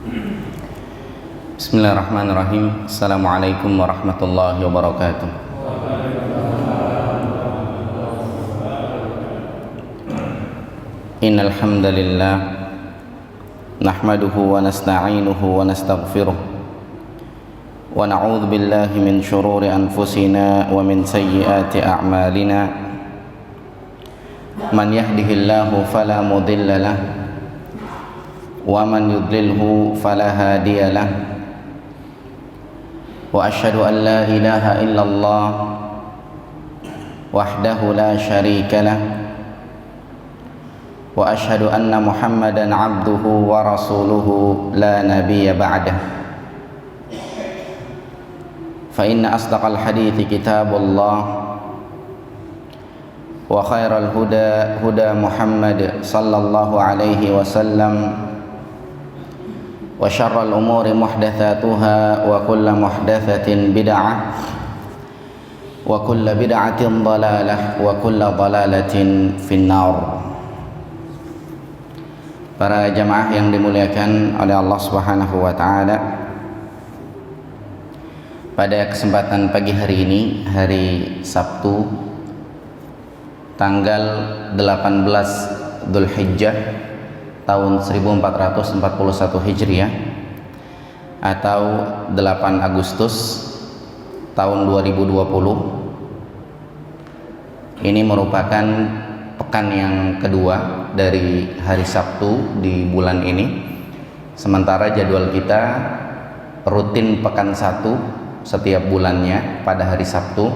Bismillahirrahmanirrahim. Assalamualaikum warahmatullahi wabarakatuh. Innal hamdalillah nahmaduhu wa nasta'inuhu wa nastaghfiruh wa na'udzu billahi min shururi anfusina wa min sayyiati a'malina. Man yahdihillahu fala mudilla lahu wa man yudlilhu fala hadiya lahu. Wa asyhadu an la ilaha illallah wahdahu la syarika lah wa asyhadu anna Muhammadan abduhu wa rasuluhu la nabiyya ba'dah. Fa inna asdaqal hadithi kitabullah wa khairal huda huda Muhammad sallallahu alaihi wasallam wa syarral umuri muhdatsatuha wa kullu muhdatsatin bid'ah wa kullu bid'atin dhalalah wa kullu dhalalatin finnar. Para jamaah yang dimuliakan oleh Allah Subhanahu wa taala, pada kesempatan pagi hari ini, hari Sabtu tanggal 18 Dzulhijjah tahun 1441 Hijriah atau 8 Agustus tahun 2020. Ini merupakan pekan yang kedua dari hari Sabtu di bulan ini. Sementara jadwal kita rutin pekan 1 setiap bulannya pada hari Sabtu.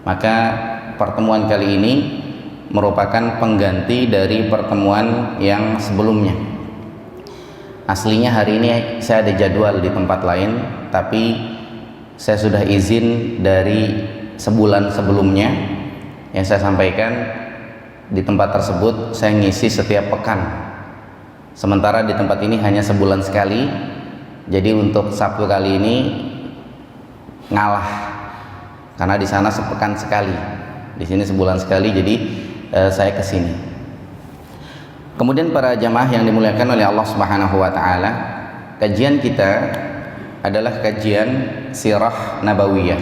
Maka pertemuan kali ini merupakan pengganti dari pertemuan yang sebelumnya. Aslinya hari ini saya ada jadwal di tempat lain, tapi saya sudah izin dari sebulan sebelumnya. Yang saya sampaikan, di tempat tersebut saya ngisi setiap pekan, sementara di tempat ini hanya sebulan sekali. Jadi untuk Sabtu kali ini ngalah, karena di sana sepekan sekali, di sini sebulan sekali. Jadi saya kesini. Kemudian para jamaah yang dimuliakan oleh Allah Subhanahu wa taala, kajian kita adalah kajian sirah nabawiyah,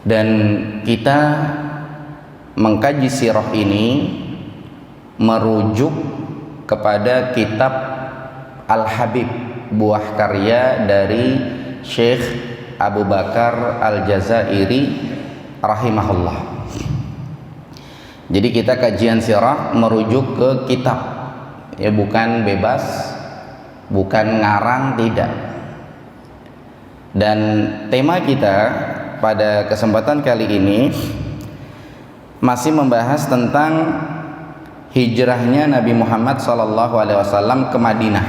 dan kita mengkaji sirah ini merujuk kepada kitab Al-Habib, buah karya dari Syekh Abu Bakar Al-Jazairi rahimahullah. Jadi kita kajian sirah merujuk ke kitab, ya, bukan bebas, bukan ngarang, tidak. Dan tema kita pada kesempatan kali ini masih membahas tentang hijrahnya Nabi Muhammad SAW ke Madinah.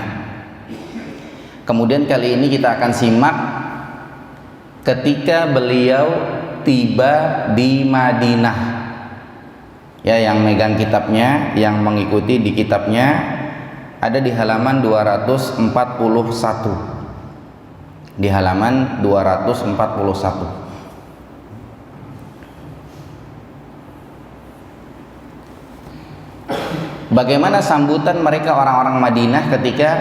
Kemudian kali ini kita akan simak ketika beliau tiba di Madinah. Ya, yang megang kitabnya, yang mengikuti di kitabnya ada di halaman 241. Di halaman 241. Bagaimana sambutan mereka orang-orang Madinah ketika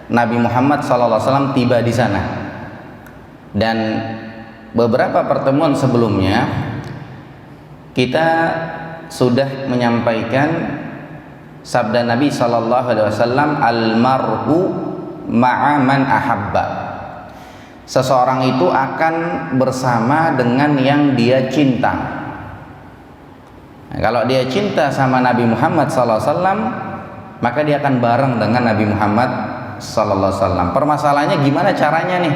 Nabi Muhammad SAW tiba di sana? Dan beberapa pertemuan sebelumnya kita sudah menyampaikan sabda Nabi SAW, almar'u ma'a man ahabba. Seseorang itu akan bersama dengan yang dia cinta. Nah, kalau dia cinta sama Nabi Muhammad SAW, maka dia akan bareng dengan Nabi Muhammad SAW. Permasalahannya gimana caranya nih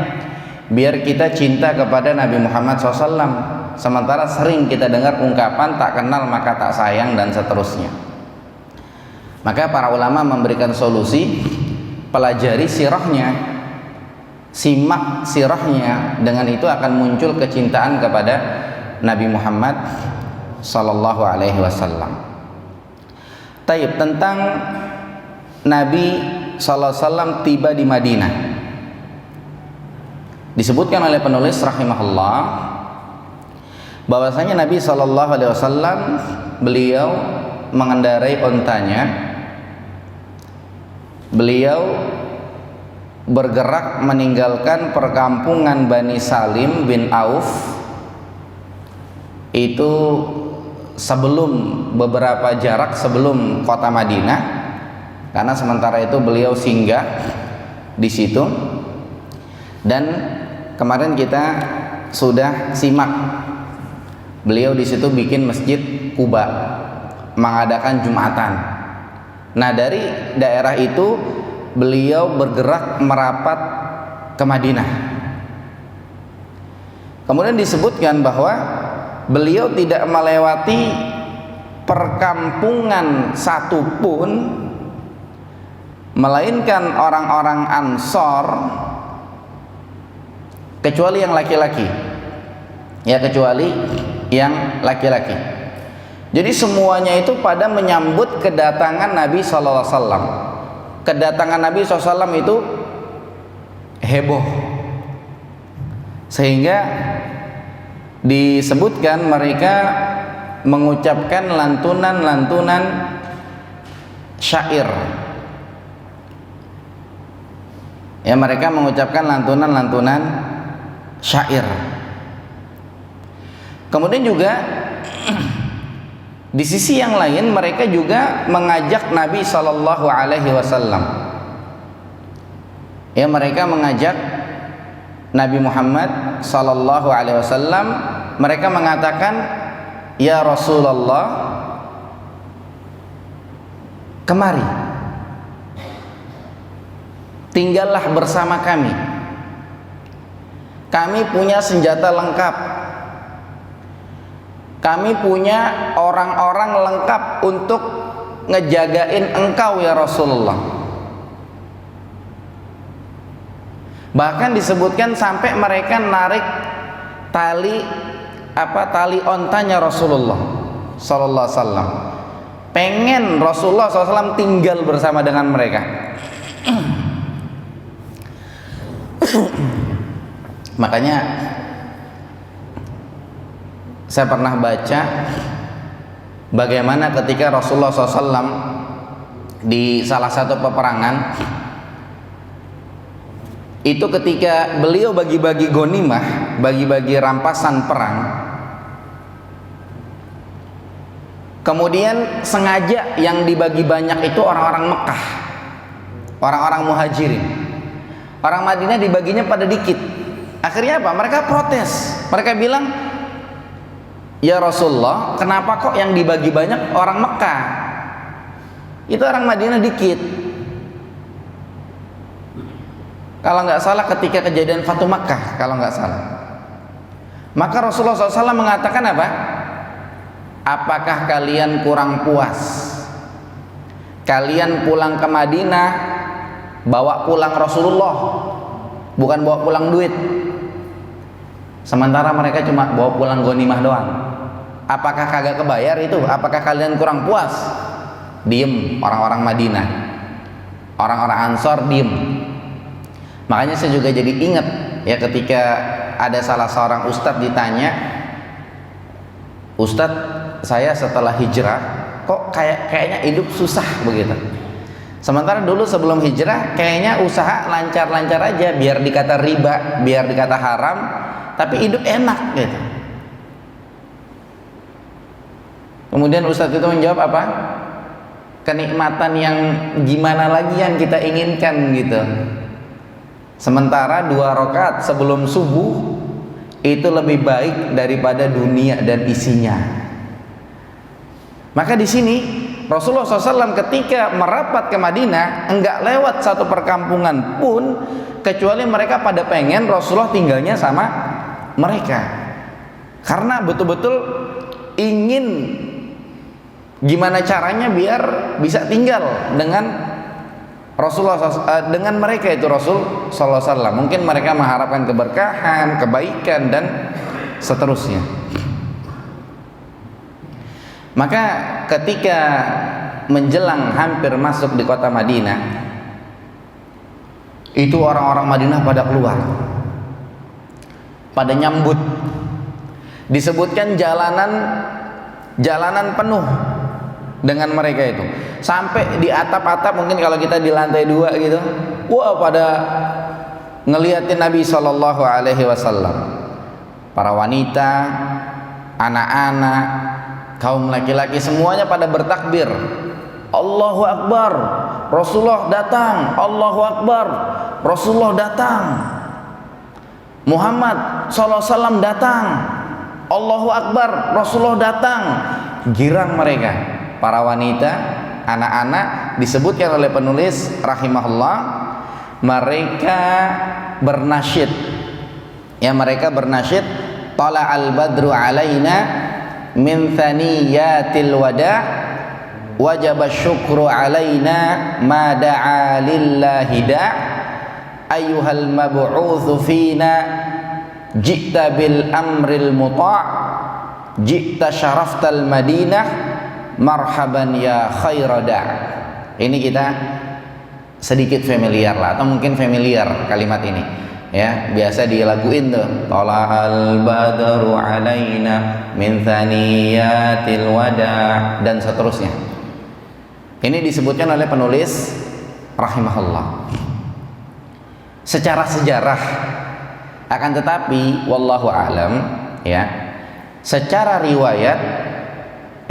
biar kita cinta kepada Nabi Muhammad SAW, sementara sering kita dengar ungkapan tak kenal maka tak sayang dan seterusnya. Maka para ulama memberikan solusi, pelajari sirahnya, simak sirahnya, dengan itu akan muncul kecintaan kepada Nabi Muhammad sallallahu alaihi wasallam. Taib, tentang Nabi sallallahu alaihi wasallam tiba di Madinah, disebutkan oleh penulis rahimahullah bahwasanya Nabi sallallahu alaihi wasallam beliau mengendarai ontanya, beliau bergerak meninggalkan perkampungan Bani Salim bin Auf itu beberapa jarak sebelum kota Madinah, karena sementara itu beliau singgah di situ. Dan kemarin kita sudah simak beliau di situ bikin masjid Quba, mengadakan Jumatan. Nah, dari daerah itu beliau bergerak merapat ke Madinah. Kemudian disebutkan bahwa beliau tidak melewati perkampungan satupun melainkan orang-orang Ansor, kecuali yang laki-laki. Ya, kecuali yang laki-laki. Jadi semuanya itu pada menyambut kedatangan Nabi sallallahu alaihi wasallam. Kedatangan Nabi SAW itu heboh, sehingga disebutkan mereka mengucapkan lantunan-lantunan syair. Ya, mereka mengucapkan lantunan-lantunan syair. Kemudian juga di sisi yang lain mereka juga mengajak Nabi Shallallahu Alaihi Wasallam. Ya, mereka mengajak Nabi Muhammad Shallallahu Alaihi Wasallam. Mereka mengatakan, ya Rasulullah, kemari, tinggallah bersama kami. Kami punya senjata lengkap. Kami punya orang-orang lengkap untuk ngejagain engkau ya Rasulullah. Bahkan disebutkan sampai mereka narik tali ontanya Rasulullah sallallahu alaihi wasallam. Pengen Rasulullah SAW tinggal bersama dengan mereka. Makanya saya pernah baca bagaimana ketika Rasulullah SAW di salah satu peperangan itu, ketika beliau bagi-bagi ghanimah, bagi-bagi rampasan perang, kemudian sengaja yang dibagi banyak itu orang-orang Mekah, orang-orang muhajirin. Orang Madinah dibaginya pada dikit. Akhirnya apa? Mereka protes. Mereka bilang, ya Rasulullah, kenapa kok yang dibagi banyak orang Mekah? Itu orang Madinah dikit. Kalau nggak salah ketika kejadian Fatu Makkah, kalau nggak salah. Maka Rasulullah SAW mengatakan apa? Apakah kalian kurang puas? Kalian pulang ke Madinah bawa pulang Rasulullah, bukan bawa pulang duit. Sementara mereka cuma bawa pulang ghanimah doang. Apakah kagak kebayar itu? Apakah kalian kurang puas? Diem orang-orang Madinah, orang-orang Ansor diem. Makanya saya juga jadi ingat ya ketika ada salah seorang ustadz ditanya, Ustadz, saya setelah hijrah kok kayaknya hidup susah begitu. Sementara dulu sebelum hijrah kayaknya usaha lancar-lancar aja, biar dikata riba, biar dikata haram, tapi hidup enak gitu. Kemudian Ustadz itu menjawab apa? Kenikmatan yang gimana lagi yang kita inginkan gitu. Sementara 2 rakaat sebelum subuh itu lebih baik daripada dunia dan isinya. Maka di sini Rasulullah SAW ketika merapat ke Madinah enggak lewat satu perkampungan pun kecuali mereka pada pengen Rasulullah tinggalnya sama mereka, karena betul-betul ingin gimana caranya biar bisa tinggal dengan Rasulullah dengan mereka itu Rasul Sallallahu Alaihi Wasallam. Mungkin mereka mengharapkan keberkahan, kebaikan dan seterusnya. Maka ketika menjelang hampir masuk di kota Madinah, itu orang-orang Madinah pada keluar, pada nyambut. Disebutkan jalanan penuh dengan mereka itu. Sampai di atap-atap, mungkin kalau kita di lantai 2 gitu, wah pada ngeliatin Nabi Shallallahu Alaihi Wasallam. Para wanita, anak-anak, kaum laki-laki semuanya pada bertakbir. Allahu Akbar, Rasulullah datang. Allahu Akbar, Rasulullah datang. Muhammad Sallallahu Alaihi Wasallam datang. Allahu Akbar, Rasulullah datang. Girang mereka, para wanita, anak-anak. Disebutkan oleh penulis rahimahullah, mereka bernasyid. Ya, mereka bernasyid, tala'al badru alaina min thaniyatil wada wajaba syukru alaina ma da'a lillahi da' ayyuhal mab'utsu fina ji'ta bil amril muta' ji'ta syaraftal madinah marhaban ya khairada. Ini kita sedikit familiar lah, atau mungkin familiar kalimat ini ya, biasa dilaguin tuh, tala'al badru alaina min thaniyatil wada' dan seterusnya. Ini disebutkan oleh penulis rahimahullah secara sejarah. Akan tetapi wallahu alam ya, secara riwayat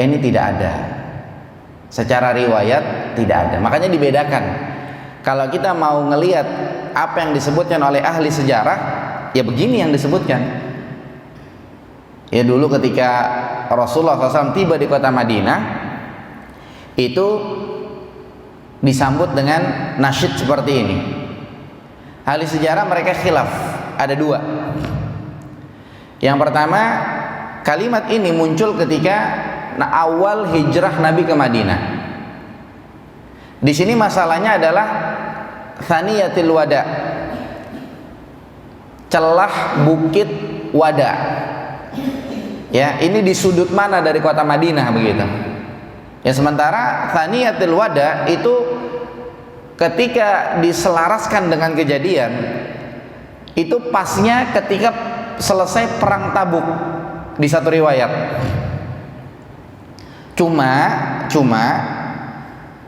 ini tidak ada. Secara riwayat tidak ada. Makanya dibedakan. Kalau kita mau ngelihat apa yang disebutkan oleh ahli sejarah, ya begini yang disebutkan. Ya, dulu ketika Rasulullah SAW tiba di kota Madinah, itu disambut dengan nasyid seperti ini. Ahli sejarah mereka khilaf, ada 2. Yang pertama, kalimat ini muncul ketika awal hijrah Nabi ke Madinah. Di sini masalahnya adalah Thaniyatil Wada, celah bukit Wada. Ya, ini di sudut mana dari kota Madinah begitu. Ya, sementara Thaniyatil Wada itu ketika diselaraskan dengan kejadian itu pasnya ketika selesai perang Tabuk di satu riwayat. Cuma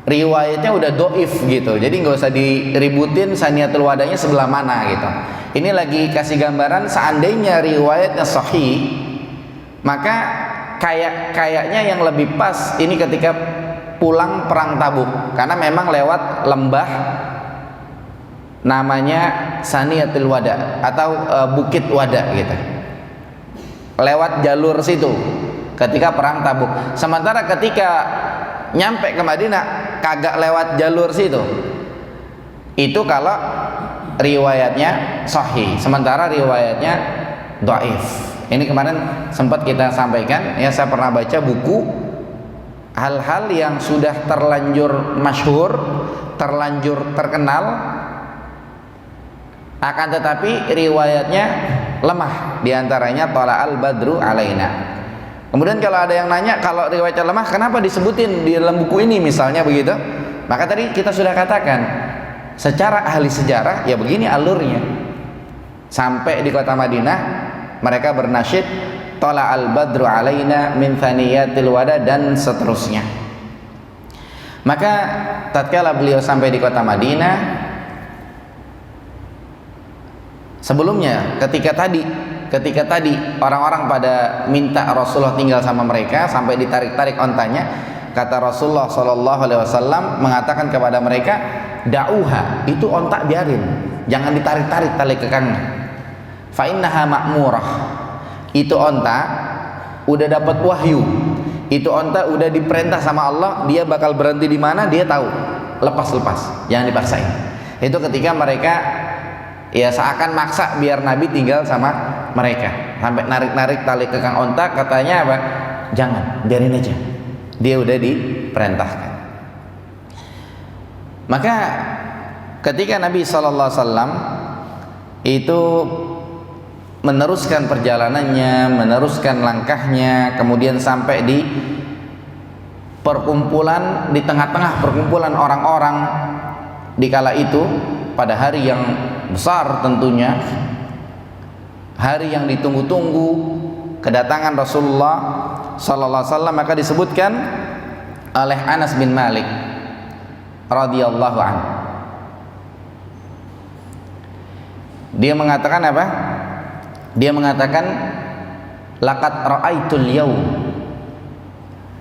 riwayatnya udah doif gitu, jadi nggak usah diributin Thaniyatul Wadanya sebelah mana gitu. Ini lagi kasih gambaran, seandainya riwayatnya sahih, maka kayaknya yang lebih pas ini ketika pulang perang Tabuk, karena memang lewat lembah namanya Thaniyatul Wada atau Bukit Wada gitu, lewat jalur situ ketika perang Tabuk. Sementara ketika nyampe ke Madinah kagak lewat jalur situ. Itu kalau riwayatnya sahih, sementara riwayatnya dhaif. Ini kemarin sempat kita sampaikan ya, saya pernah baca buku hal-hal yang sudah terlanjur masyhur, terlanjur terkenal, akan tetapi riwayatnya lemah. Di antaranya tala'al badru alaina. Kemudian kalau ada yang nanya, kalau riwayatnya lemah kenapa disebutin di dalam buku ini misalnya begitu, maka tadi kita sudah katakan secara ahli sejarah ya begini alurnya. Sampai di kota Madinah mereka bernasyid tala'al badru alaina min thaniyatil wada dan seterusnya. Maka tatkala beliau sampai di kota Madinah, sebelumnya ketika tadi orang-orang pada minta Rasulullah tinggal sama mereka sampai ditarik-tarik ontanya, kata Rasulullah SAW mengatakan kepada mereka, da'uha, itu onta biarin, jangan ditarik-tarik tali kekangnya. Fa innaha ma'murah, itu onta udah dapat wahyu, itu onta udah diperintah sama Allah, dia bakal berhenti di mana dia tahu, lepas, jangan dipaksain. Itu ketika mereka ya seakan maksa biar Nabi tinggal sama mereka, sampai narik-narik tali kekang onta. Katanya apa? Jangan, biarin aja, dia udah diperintahkan. Maka ketika Nabi SAW itu meneruskan perjalanannya, meneruskan langkahnya, kemudian sampai di perkumpulan, di tengah-tengah perkumpulan orang-orang di kala itu, pada hari yang besar tentunya, hari yang ditunggu-tunggu kedatangan Rasulullah sallallahu alaihi wasallam, maka disebutkan oleh Anas bin Malik radhiyallahu anhu. Dia mengatakan apa? Dia mengatakan laqad ra'aitul yaum,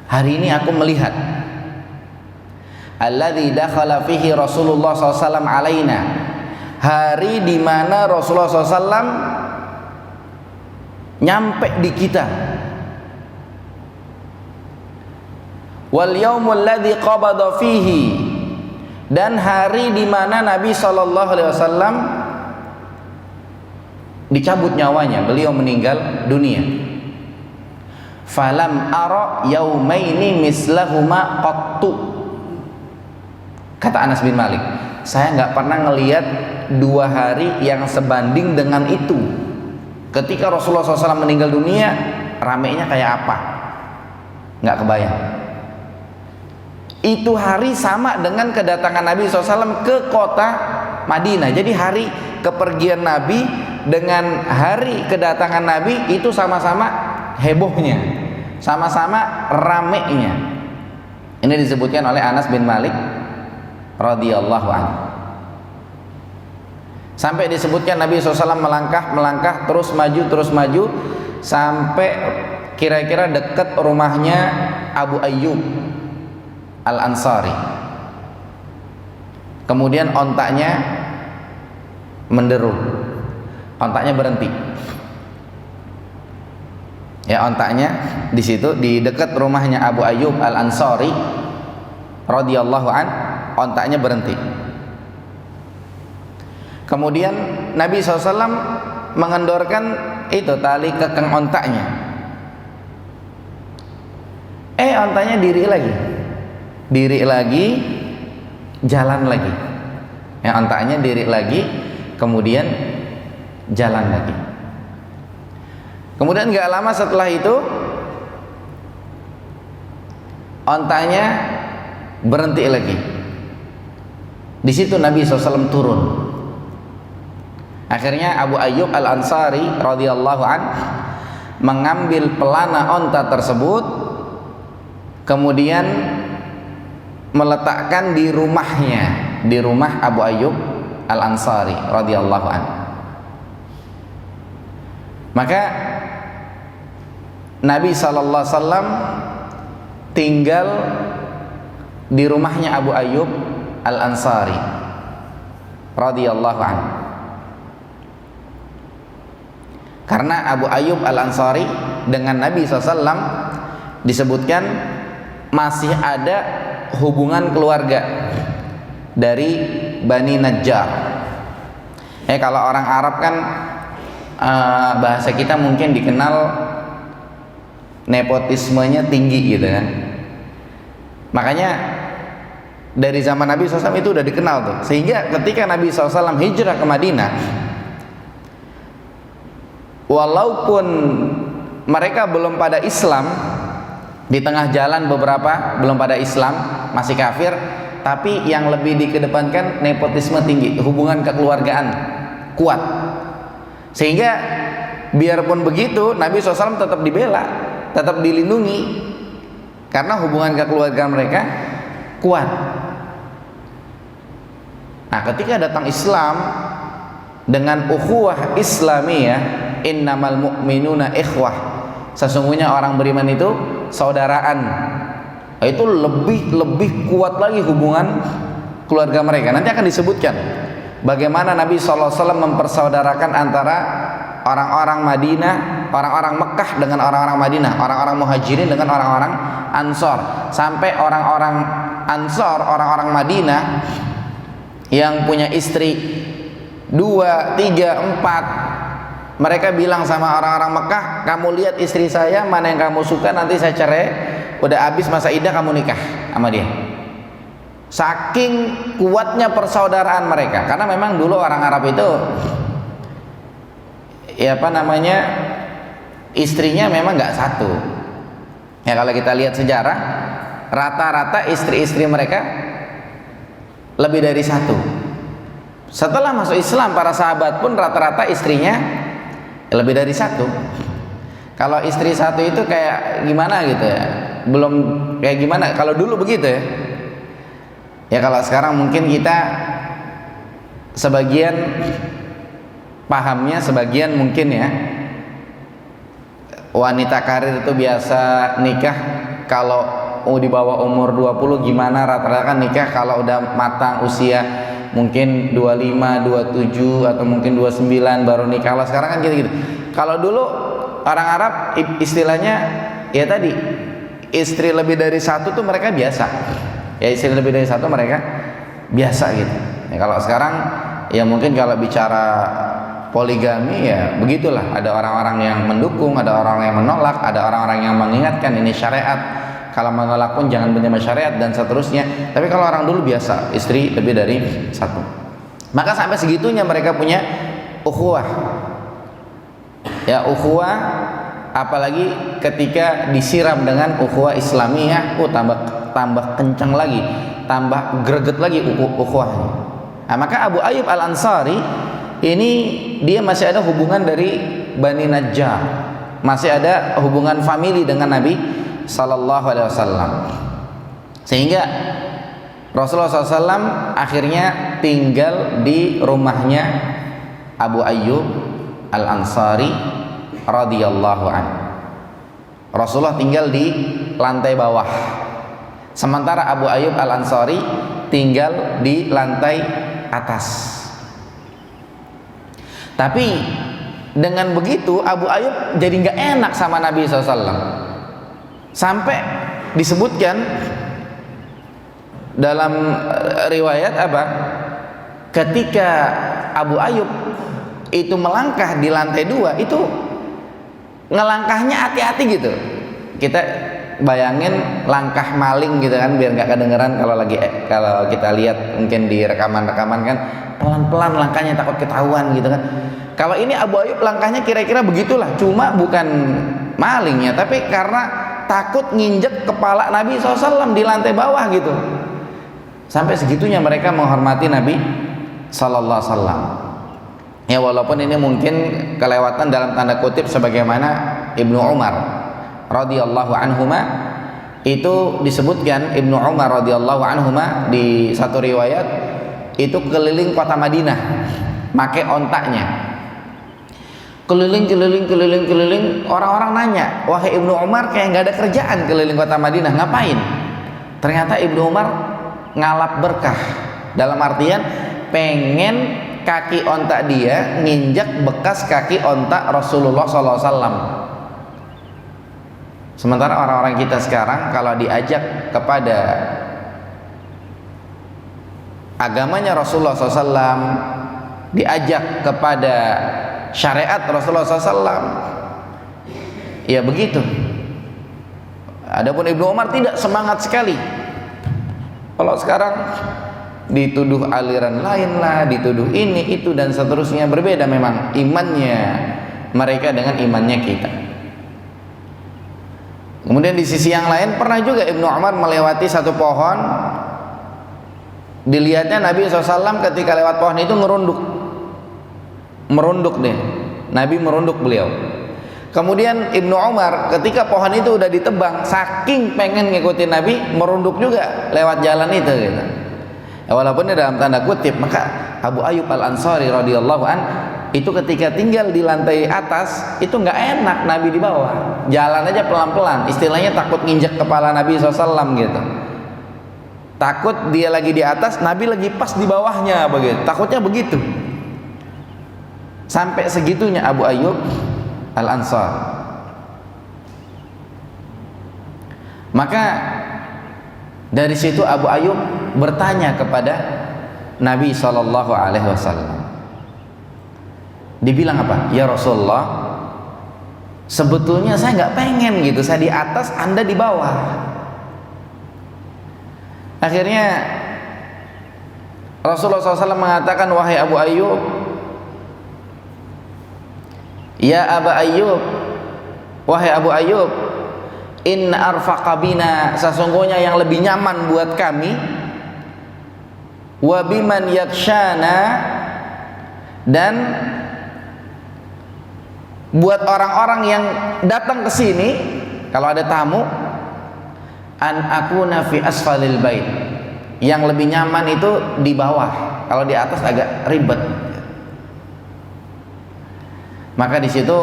hari ini aku melihat, alladzi dakhala fihi Rasulullah SAW alaina, hari di mana Rasulullah SAW nyampe di kita, wal yaumul ladzi qabada fihi, dan hari di mana Nabi SAW dicabut nyawanya, beliau meninggal dunia. Falam ara yaumaini mislahuma qattu, kata Anas bin Malik, saya nggak pernah ngelihat 2 hari yang sebanding dengan itu. Ketika Rasulullah SAW meninggal dunia, ramainya kayak apa? Nggak kebayang. Itu hari sama dengan kedatangan Nabi SAW ke kota Madinah. Jadi hari kepergian Nabi dengan hari kedatangan Nabi itu sama-sama hebohnya, sama-sama ramainya. Ini disebutkan oleh Anas bin Malik radhiyallahu anhu. Sampai disebutkan Nabi SAW melangkah terus maju sampai kira-kira dekat rumahnya Abu Ayyub Al-Ansari. Kemudian ontaknya menderu, ontaknya berhenti. Ya, ontaknya di situ di dekat rumahnya Abu Ayyub Al-Ansari radhiyallahu an, ontaknya berhenti. Kemudian Nabi SAW mengendorkan itu tali kekang ontaknya. Ontanya diri lagi, jalan lagi. Ontanya diri lagi, kemudian jalan lagi. Kemudian gak lama setelah itu ontanya berhenti lagi. Di situ Nabi SAW turun. Akhirnya Abu Ayyub Al-Ansari radhiyallahu an mengambil pelana onta tersebut, kemudian meletakkan di rumahnya, di rumah Abu Ayyub Al-Ansari radhiyallahu an. Maka Nabi SAW tinggal di rumahnya Abu Ayyub Al-Ansari radhiyallahu anhu. Karena Abu Ayyub Al-Ansari dengan Nabi SAW disebutkan masih ada hubungan keluarga dari Bani Najjar. Kalau orang Arab kan bahasa kita mungkin dikenal nepotismenya tinggi gitu kan. Makanya dari zaman Nabi SAW itu udah dikenal tuh. Sehingga ketika Nabi SAW hijrah ke Madinah, walaupun mereka belum pada Islam, di tengah jalan beberapa belum pada Islam, masih kafir, tapi yang lebih dikedepankan nepotisme tinggi, hubungan kekeluargaan kuat. Sehingga biarpun begitu Nabi SAW tetap dibela, tetap dilindungi, karena hubungan kekeluargaan mereka kuat. Nah, ketika datang Islam dengan ukhuwah Islamiyah, innamal mu'minuna ikhwah, sesungguhnya orang beriman itu saudaraan, itu lebih kuat lagi hubungan keluarga mereka. Nanti akan disebutkan bagaimana Nabi SAW mempersaudarakan antara orang-orang Madinah, orang-orang Mekah dengan orang-orang Madinah, orang-orang Muhajirin dengan orang-orang Ansor, sampai orang-orang Ansor, orang-orang Madinah yang punya istri 2, 3, 4, mereka bilang sama orang-orang Mekah, kamu lihat istri saya, mana yang kamu suka nanti saya cerai, udah habis masa iddah kamu nikah sama dia. Saking kuatnya persaudaraan mereka, karena memang dulu orang Arab itu istrinya memang nggak satu. Ya, kalau kita lihat sejarah, rata-rata istri-istri mereka lebih dari satu. Setelah masuk Islam, para sahabat pun rata-rata istrinya lebih dari satu. Kalau istri satu itu kayak gimana gitu ya, belum kayak gimana kalau dulu begitu ya. Ya kalau sekarang mungkin kita sebagian pahamnya, sebagian mungkin ya, wanita karir itu biasa nikah kalau di bawah umur 20 gimana, rata-rata kan nikah kalau udah matang usia mungkin 25, 27 atau mungkin 29 baru nikah. Kalau sekarang kan gitu-gitu. Kalau dulu orang Arab istilahnya ya tadi, istri lebih dari satu tuh mereka biasa. Ya istri lebih dari satu mereka biasa gitu. Ya, kalau sekarang ya mungkin kalau bicara poligami ya begitulah. Ada orang-orang yang mendukung, ada orang yang menolak, ada orang-orang yang mengingatkan ini syariat. Kalau menolak pun jangan menyembah syariat dan seterusnya. Tapi kalau orang dulu biasa, istri lebih dari satu. Maka sampai segitunya mereka punya ukhuwah. Ya ukhuwah, apalagi ketika disiram dengan ukhuwah Islamiyah, tambah kencang lagi, tambah greget lagi ukhuwahnya. Nah, maka Abu Ayyub Al-Ansari ini dia masih ada hubungan dari Bani Najjar, masih ada hubungan famili dengan Nabi Sallallahu Alaihi Wasallam, sehingga Rasulullah SAW akhirnya tinggal di rumahnya Abu Ayyub Al-Ansari radhiyallahu anhu. Rasulullah tinggal di lantai bawah, sementara Abu Ayyub Al-Ansari tinggal di lantai atas. Tapi dengan begitu Abu Ayyub jadi nggak enak sama Nabi SAW. Sampai disebutkan dalam riwayat apa? Ketika Abu Ayyub itu melangkah di lantai 2, itu ngelangkahnya hati-hati gitu. Kita bayangin langkah maling gitu kan, biar nggak kedengeran kalau kita lihat mungkin di rekaman-rekaman kan, pelan-pelan langkahnya takut ketahuan gitu kan. Kalau ini Abu Ayyub langkahnya kira-kira begitulah, cuma bukan malingnya, tapi karena takut nginjek kepala Nabi SAW di lantai bawah gitu. Sampai segitunya mereka menghormati Nabi Sallallahu Alaihi Wasallam. Ya walaupun ini mungkin kelewatan dalam tanda kutip, sebagaimana Ibnu Umar radhiyallahu anhuma itu disebutkan, Ibnu Umar radhiyallahu anhuma di satu riwayat itu keliling kota Madinah pakai ontaknya, keliling. Orang-orang nanya, wahai Ibnu Umar kayak nggak ada kerjaan keliling kota Madinah, ngapain? Ternyata Ibnu Umar ngalap berkah, dalam artian pengen kaki ontak dia nginjak bekas kaki ontak Rasulullah SAW. Sementara orang-orang kita sekarang kalau diajak kepada agamanya Rasulullah SAW, diajak kepada syariat Rasulullah SAW, ya begitu. Adapun Ibnu Umar tidak semangat sekali. Kalau sekarang dituduh aliran lain lah, dituduh ini itu dan seterusnya, berbeda memang imannya mereka dengan imannya kita. Kemudian di sisi yang lain pernah juga Ibnu Umar melewati satu pohon, dilihatnya Nabi SAW ketika lewat pohon itu merunduk deh, Nabi merunduk beliau. Kemudian Ibnu Umar ketika pohon itu udah ditebang, saking pengen ngikutin Nabi, merunduk juga lewat jalan itu gitu. Ya, walaupun ini dalam tanda kutip. Maka Abu Ayyub Al-Ansari radhiyallahu an itu ketika tinggal di lantai atas itu nggak enak Nabi di bawah, jalan aja pelan-pelan, istilahnya takut nginjek kepala Nabi SAW gitu. Takut dia lagi di atas, Nabi lagi pas di bawahnya begitu, takutnya begitu. Sampai segitunya Abu Ayyub Al-Ansar. Maka dari situ Abu Ayyub bertanya kepada Nabi SAW. Dibilang apa? Ya Rasulullah, sebetulnya saya nggak pengen gitu, saya di atas, Anda di bawah. Akhirnya Rasulullah SAW mengatakan, wahai Abu Ayyub, ya Aba Ayyub, wahai Abu Ayyub, inna arfaqa bina, sesungguhnya yang lebih nyaman buat kami, wa biman yakshana, dan buat orang-orang yang datang ke sini, kalau ada tamu, an akuna fi asfalil bait. Yang lebih nyaman itu di bawah. Kalau di atas agak ribet. Maka di situ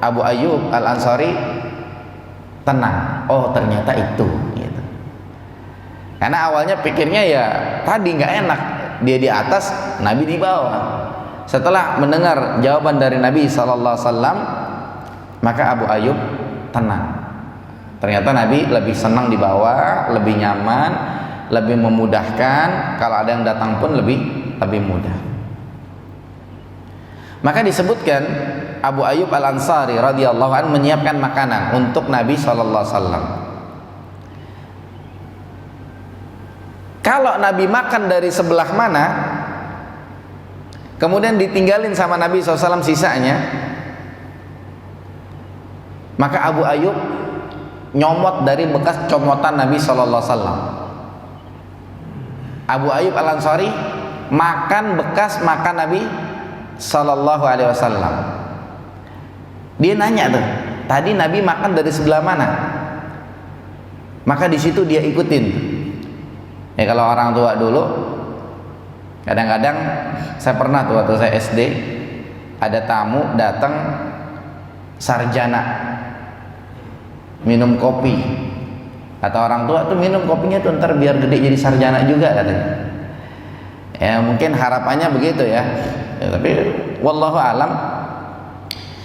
Abu Ayyub Al-Ansari tenang. Oh, ternyata itu gitu. Karena awalnya pikirnya ya tadi nggak enak, dia di atas, Nabi di bawah. Setelah mendengar jawaban dari Nabi sallallahu alaihi wasallam, maka Abu Ayyub tenang. Ternyata Nabi lebih senang di bawah, lebih nyaman, lebih memudahkan. Kalau ada yang datang pun lebih mudah. Maka disebutkan Abu Ayyub Al-Ansari radhiyallahu anhu menyiapkan makanan untuk Nabi sallallahu alaihi wasallam. Kalau Nabi makan dari sebelah mana, kemudian ditinggalin sama Nabi SAW sisanya, maka Abu Ayyub nyomot dari bekas comotan Nabi SAW. Abu Ayyub Al-Ansari makan bekas makan Nabi SAW. Dia nanya tuh, tadi Nabi makan dari sebelah mana? Maka di situ dia ikutin. Ya kalau orang tua dulu, kadang-kadang saya pernah tuh waktu saya SD, ada tamu datang sarjana minum kopi. Kata orang tua tuh minum kopinya tuh ntar biar gede jadi sarjana juga katanya. Ya mungkin harapannya begitu ya, tapi wallahu alam.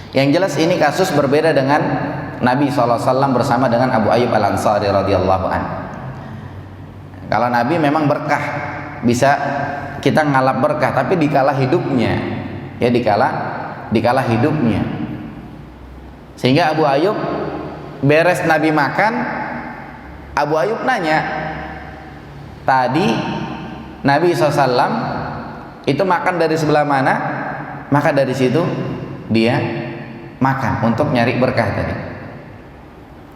Yang jelas ini kasus berbeda dengan Nabi SAW bersama dengan Abu Ayyub Al-Ansari radhiyallahu anhu. Kalau Nabi memang berkah, bisa kita ngalap berkah, tapi dikala hidupnya, ya dikala hidupnya. Sehingga Abu Ayyub beres Nabi makan, Abu Ayyub nanya, tadi Nabi SAW itu makan dari sebelah mana? Maka dari situ dia makan untuk nyari berkah tadi.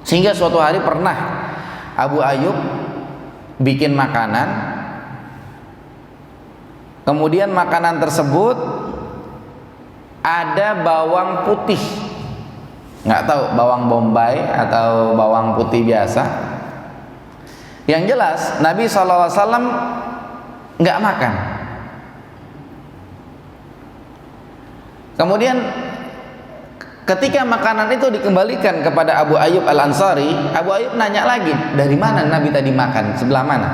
Sehingga suatu hari pernah Abu Ayyub bikin makanan, kemudian makanan tersebut ada bawang putih, nggak tahu bawang bombay atau bawang putih biasa. Yang jelas Nabi SAW nggak makan. Kemudian ketika makanan itu dikembalikan kepada Abu Ayyub Al-Ansari, Abu Ayyub nanya lagi, dari mana Nabi tadi makan, sebelah mana?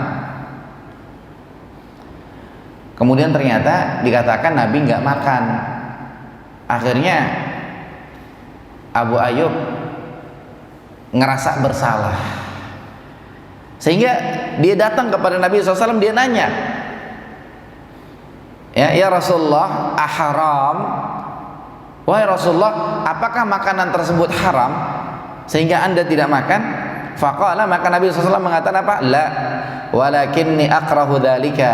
Kemudian ternyata dikatakan Nabi nggak makan. Akhirnya Abu Ayyub ngerasa bersalah, sehingga dia datang kepada Nabi SAW, dia nanya, ya Rasulullah, haram? Wahai Rasulullah, apakah makanan tersebut haram sehingga anda tidak makan? Faqala, maka Nabi SAW mengatakan apa? La, walakinni akrahu dzalika.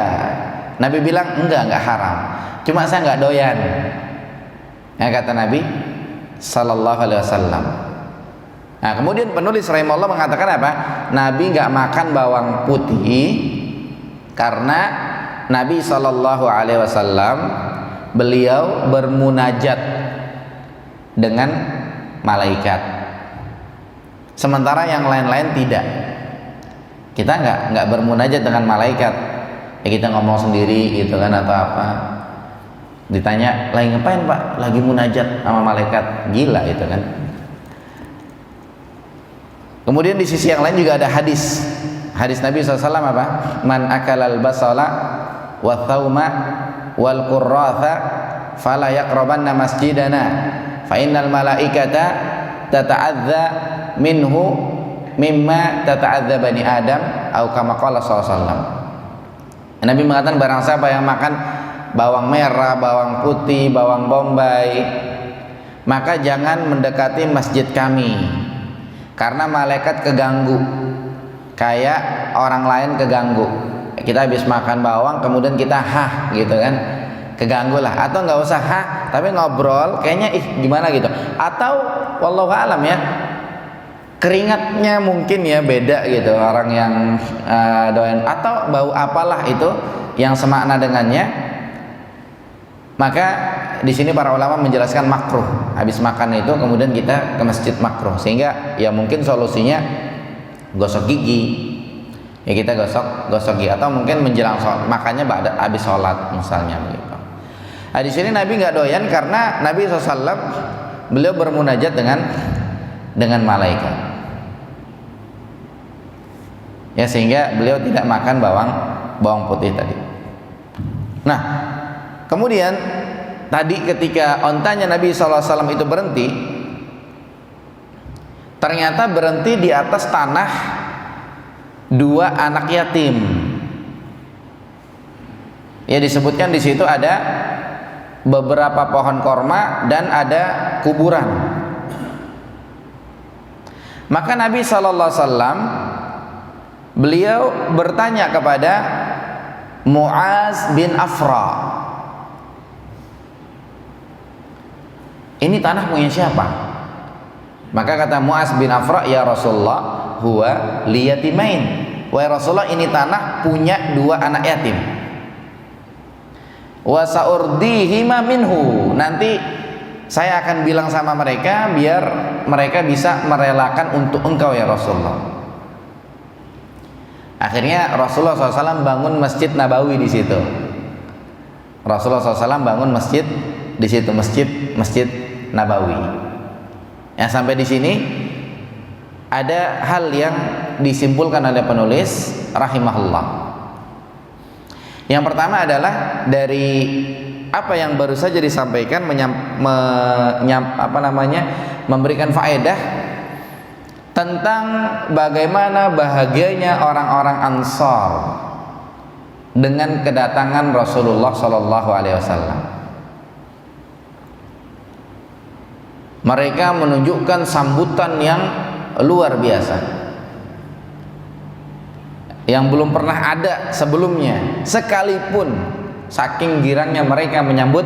Nabi bilang enggak haram, cuma saya enggak doyan. Ya, kata Nabi sallallahu alaihi wasallam. Nah, kemudian penulis rahimahullah mengatakan apa? Nabi enggak makan bawang putih karena Nabi sallallahu alaihi wasallam beliau bermunajat dengan malaikat, sementara yang lain-lain tidak. Kita nggak bermunajat dengan malaikat, ya kita ngomong sendiri gitu kan atau apa. Ditanya, lagi ngapain Pak? Lagi munajat sama malaikat. Gila itu kan. Kemudian di sisi yang lain juga ada hadis Nabi SAW apa? Man akalal basala wa thauma wal qurratha fala yaqrabanna masjidana fa innal malaikata tata'adza minhu mimma tata'adza bani Adam atau kama qala sallallahu alaihi wasallam. Nabi mengatakan, barang siapa yang makan bawang merah, bawang putih, bawang bombay, maka jangan mendekati masjid kami, karena malaikat keganggu kayak orang lain keganggu. Kita habis makan bawang kemudian kita gitu kan, keganggu lah. Atau nggak usah tapi ngobrol kayaknya gimana gitu. Atau wallahu alam ya, keringatnya mungkin ya beda gitu orang yang doyan, atau bau apalah itu yang semakna dengannya. Maka di sini para ulama menjelaskan makruh habis makan itu kemudian kita ke masjid, makruh. Sehingga ya mungkin solusinya gosok gigi. Ya kita gosok gigi, atau mungkin menjelang sholat, makanya habis sholat misalnya begitu. Nah, di sini Nabi nggak doyan karena Nabi SAW beliau bermunajat dengan malaikat. Ya, sehingga beliau tidak makan bawang putih tadi. Nah, kemudian tadi ketika ontanya Nabi SAW itu berhenti, ternyata berhenti di atas tanah 2 anak yatim. Ya, disebutkan di situ ada beberapa pohon korma dan ada kuburan. Maka Nabi SAW beliau bertanya kepada Muaz bin Afra, ini tanah punya siapa? Maka kata Muaz bin Afra, ya Rasulullah, huwa liyatimain. Wahai Rasulullah, ini tanah punya 2 anak yatim. Wa sa'urdihima minhu. Nanti saya akan bilang sama mereka biar mereka bisa merelakan untuk engkau ya Rasulullah. Akhirnya Rasulullah SAW bangun Masjid Nabawi di situ. Rasulullah SAW bangun masjid di situ, Masjid Nabawi. Ya, sampai di sini ada hal yang disimpulkan oleh penulis rahimahullah. Yang pertama adalah dari apa yang baru saja disampaikan memberikan faedah tentang bagaimana bahagianya orang-orang Ansar dengan kedatangan Rasulullah Shallallahu Alaihi Wasallam. Mereka menunjukkan sambutan yang luar biasa, yang belum pernah ada sebelumnya, sekalipun saking girangnya mereka menyambut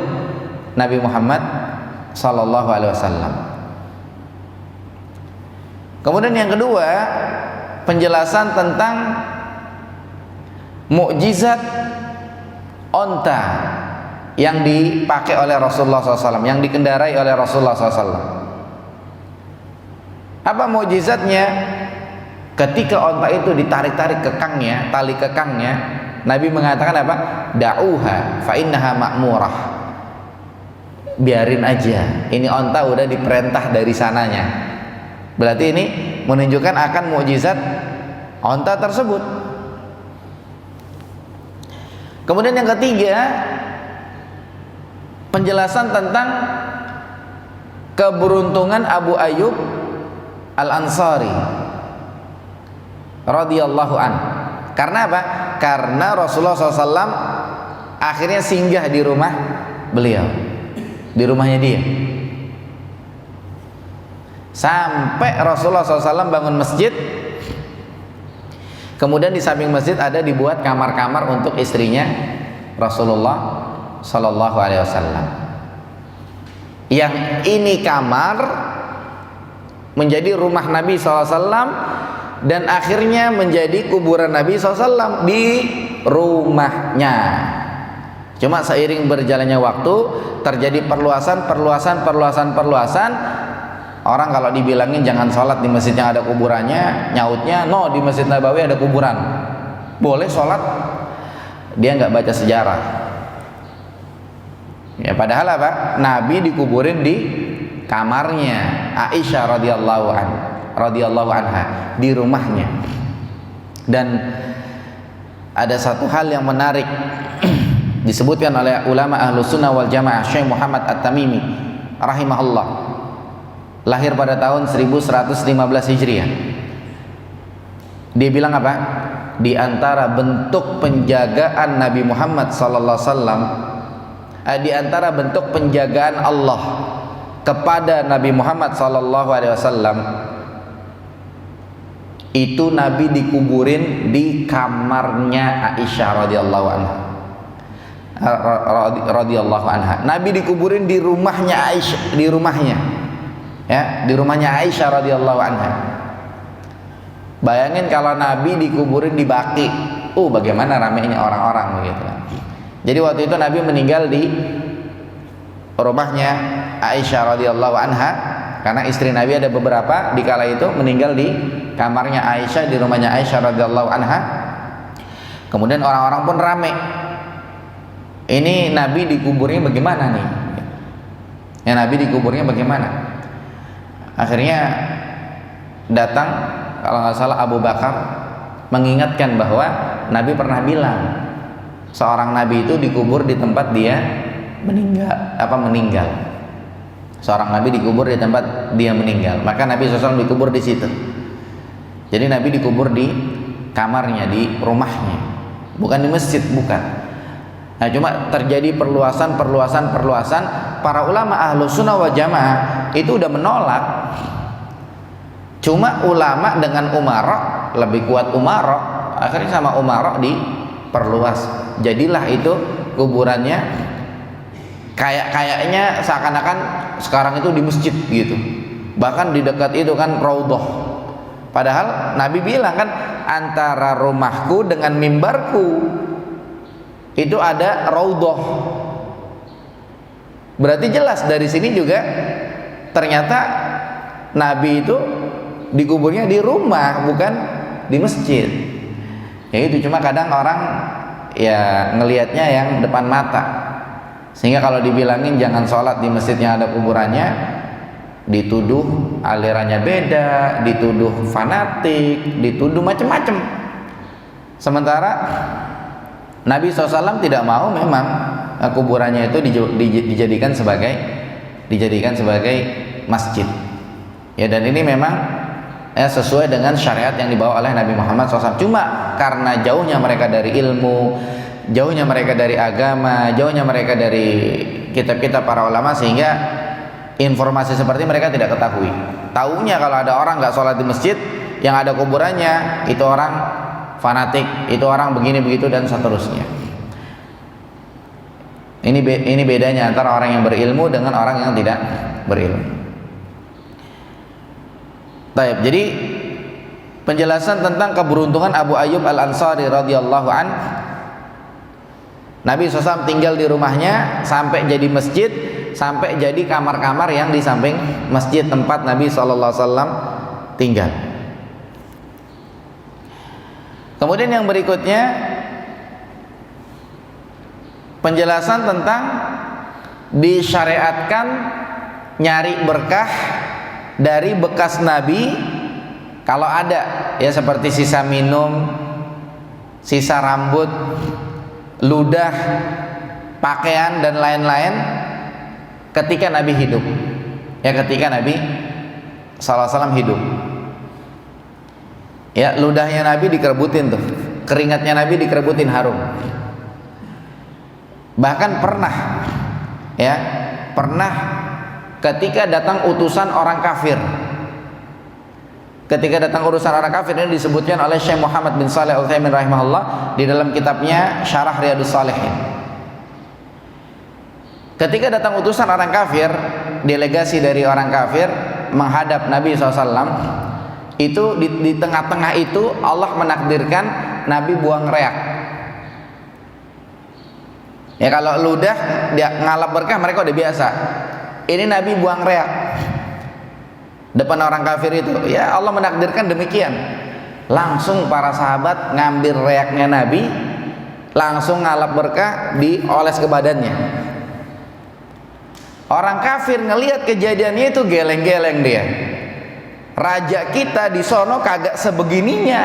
Nabi Muhammad Sallallahu Alaihi Wasallam. Kemudian yang kedua, penjelasan tentang mukjizat onta yang dipakai oleh Rasulullah SAW, yang dikendarai oleh Rasulullah SAW. Apa mukjizatnya? Ketika onta itu ditarik-tarik kekangnya, tali kekangnya, Nabi mengatakan apa? Da'uha fa innaha ma'murah. Biarin aja, ini onta udah diperintah dari sananya. Berarti ini menunjukkan akan mukjizat onta tersebut. Kemudian yang ketiga, penjelasan tentang keberuntungan Abu Ayyub Al-Ansari radhiyallahu an. Karena apa? Karena Rasulullah SAW akhirnya singgah di rumah beliau, di rumahnya dia. Sampai Rasulullah SAW bangun masjid, kemudian di samping masjid ada dibuat kamar-kamar untuk istrinya Rasulullah Sallallahu Alaihi Wasallam. Yang ini kamar menjadi rumah Nabi SAW dan akhirnya menjadi kuburan Nabi SAW di rumahnya. Cuma seiring berjalannya waktu terjadi perluasan. Orang kalau dibilangin jangan sholat di masjid yang ada kuburannya, nyautnya no, di Masjid Nabawi ada kuburan, boleh sholat. Dia nggak baca sejarah. Ya, padahal apa? Nabi dikuburin di kamarnya Aisyah radhiyallahu anha, di rumahnya. Dan ada satu hal yang menarik disebutkan oleh ulama Ahlus Sunnah wal Jamaah, Syekh Muhammad At-Tamimi rahimahullah, lahir pada tahun 1115 Hijriah. Dia bilang apa? Di antara bentuk penjagaan Nabi Muhammad sallallahu alaihi wasallam, di antara bentuk penjagaan Allah kepada Nabi Muhammad sallallahu alaihi wasallam, itu Nabi dikuburin di kamarnya Aisyah radhiyallahu anha. Nabi dikuburin di rumahnya Aisyah, di rumahnya Aisyah radhiyallahu anha. Bayangin kalau Nabi dikuburin di Baqi, bagaimana ramainya orang-orang begitu. Jadi waktu itu Nabi meninggal di rumahnya Aisyah radhiyallahu anha, karena istri Nabi ada beberapa di kala itu meninggal di kamarnya Aisyah, di rumahnya Aisyah radhiyallahu anha. Kemudian orang-orang pun rame, ini Nabi dikuburnya bagaimana nih? Ya, Nabi dikuburnya bagaimana? Akhirnya datang, kalau nggak salah Abu Bakar, mengingatkan bahwa Nabi pernah bilang seorang Nabi itu dikubur di tempat dia meninggal. Seorang Nabi dikubur di tempat dia meninggal, maka Nabi SAW dikubur di situ. Jadi Nabi dikubur di kamarnya, di rumahnya, bukan di masjid, bukan. Nah, cuma terjadi perluasan. Para ulama Ahlus Sunnah wal Jamaah itu udah menolak. Cuma ulama dengan umarok, lebih kuat umarok, akhirnya sama umarok diperluas. Jadilah itu kuburannya kayaknya seakan-akan sekarang itu di masjid gitu. Bahkan di dekat itu kan raudhah. Padahal Nabi bilang kan, antara rumahku dengan mimbarku itu ada raudhah. Berarti jelas dari sini juga ternyata Nabi itu dikuburnya di rumah, bukan di masjid. Ya itu, cuma kadang orang ya ngelihatnya yang depan mata, sehingga kalau dibilangin jangan sholat di masjid yang ada kuburannya, dituduh alirannya beda, dituduh fanatik, dituduh macam-macam. Sementara Nabi SAW tidak mau memang kuburannya itu dijadikan sebagai masjid. Ya, dan ini memang sesuai dengan syariat yang dibawa oleh Nabi Muhammad SAW. Cuma karena jauhnya mereka dari ilmu, jauhnya mereka dari agama, jauhnya mereka dari kitab-kitab para ulama, sehingga informasi seperti mereka tidak ketahui. Taunya kalau ada orang nggak sholat di masjid yang ada kuburannya, itu orang fanatik, itu orang begini begitu dan seterusnya. Ini bedanya antara orang yang berilmu dengan orang yang tidak berilmu. Baik, jadi penjelasan tentang keberuntungan Abu Ayyub Al-Ansari radhiyallahu an. Nabi SAW tinggal di rumahnya sampai jadi masjid, sampai jadi kamar-kamar yang di samping masjid tempat Nabi SAW tinggal. Kemudian yang berikutnya, penjelasan tentang disyariatkan nyari berkah dari bekas Nabi kalau ada, ya, seperti sisa minum, sisa rambut, ludah, pakaian dan lain-lain ketika Nabi hidup. Ya, ketika Nabi SAW hidup. Ya, ludahnya Nabi dikerebutin tuh, keringatnya Nabi dikerebutin harum. Bahkan pernah ketika datang utusan orang kafir. Ketika datang urusan orang kafir, ini disebutkan oleh Syekh Muhammad bin Shalih Al-Utsaimin rahimahullah di dalam kitabnya Syarah Riyadhus Shalihin. Ketika datang utusan orang kafir, delegasi dari orang kafir menghadap Nabi SAW, itu di tengah-tengah itu Allah menakdirkan Nabi buang reak. Ya, kalau ludah dia ngalap berkah mereka udah biasa. Ini Nabi buang reak depan orang kafir itu. Ya, Allah menakdirkan demikian. Langsung para sahabat ngambil reaknya Nabi, langsung ngalap berkah, dioles ke badannya. Orang kafir ngelihat kejadiannya itu geleng-geleng dia. Raja kita di sono kagak sebegininya.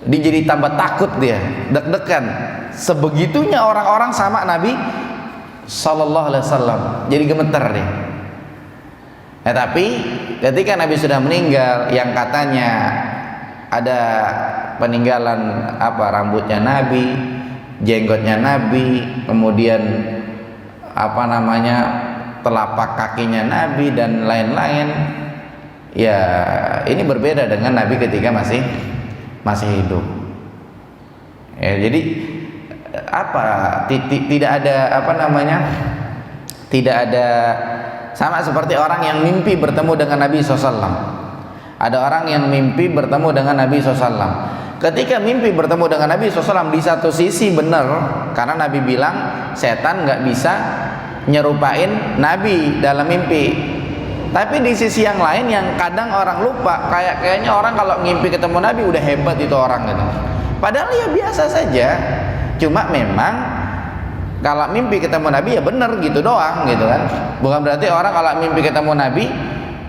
Dia jadi tambah takut, dia deg-degan. Sebegitunya orang-orang sama Nabi Sallallahu Alaihi Wasallam, jadi gemeter dia. Nah, tapi ketika Nabi sudah meninggal, yang katanya ada peninggalan rambutnya Nabi, jenggotnya Nabi, kemudian telapak kakinya Nabi dan lain-lain, ya ini berbeda dengan Nabi ketika masih hidup. Ya, jadi tidak ada sama seperti orang yang mimpi bertemu dengan Nabi SAW. Ada orang yang mimpi bertemu dengan Nabi SAW. Ketika mimpi bertemu dengan Nabi SAW, di satu sisi benar, karena Nabi bilang setan nggak bisa nyerupain Nabi dalam mimpi. Tapi di sisi yang lain yang kadang orang lupa, kayaknya orang kalau ngimpi ketemu Nabi udah hebat itu orang gitu. Padahal ya biasa saja. Cuma memang kalau mimpi ketemu Nabi ya bener gitu doang gitu kan. Bukan berarti orang kalau mimpi ketemu Nabi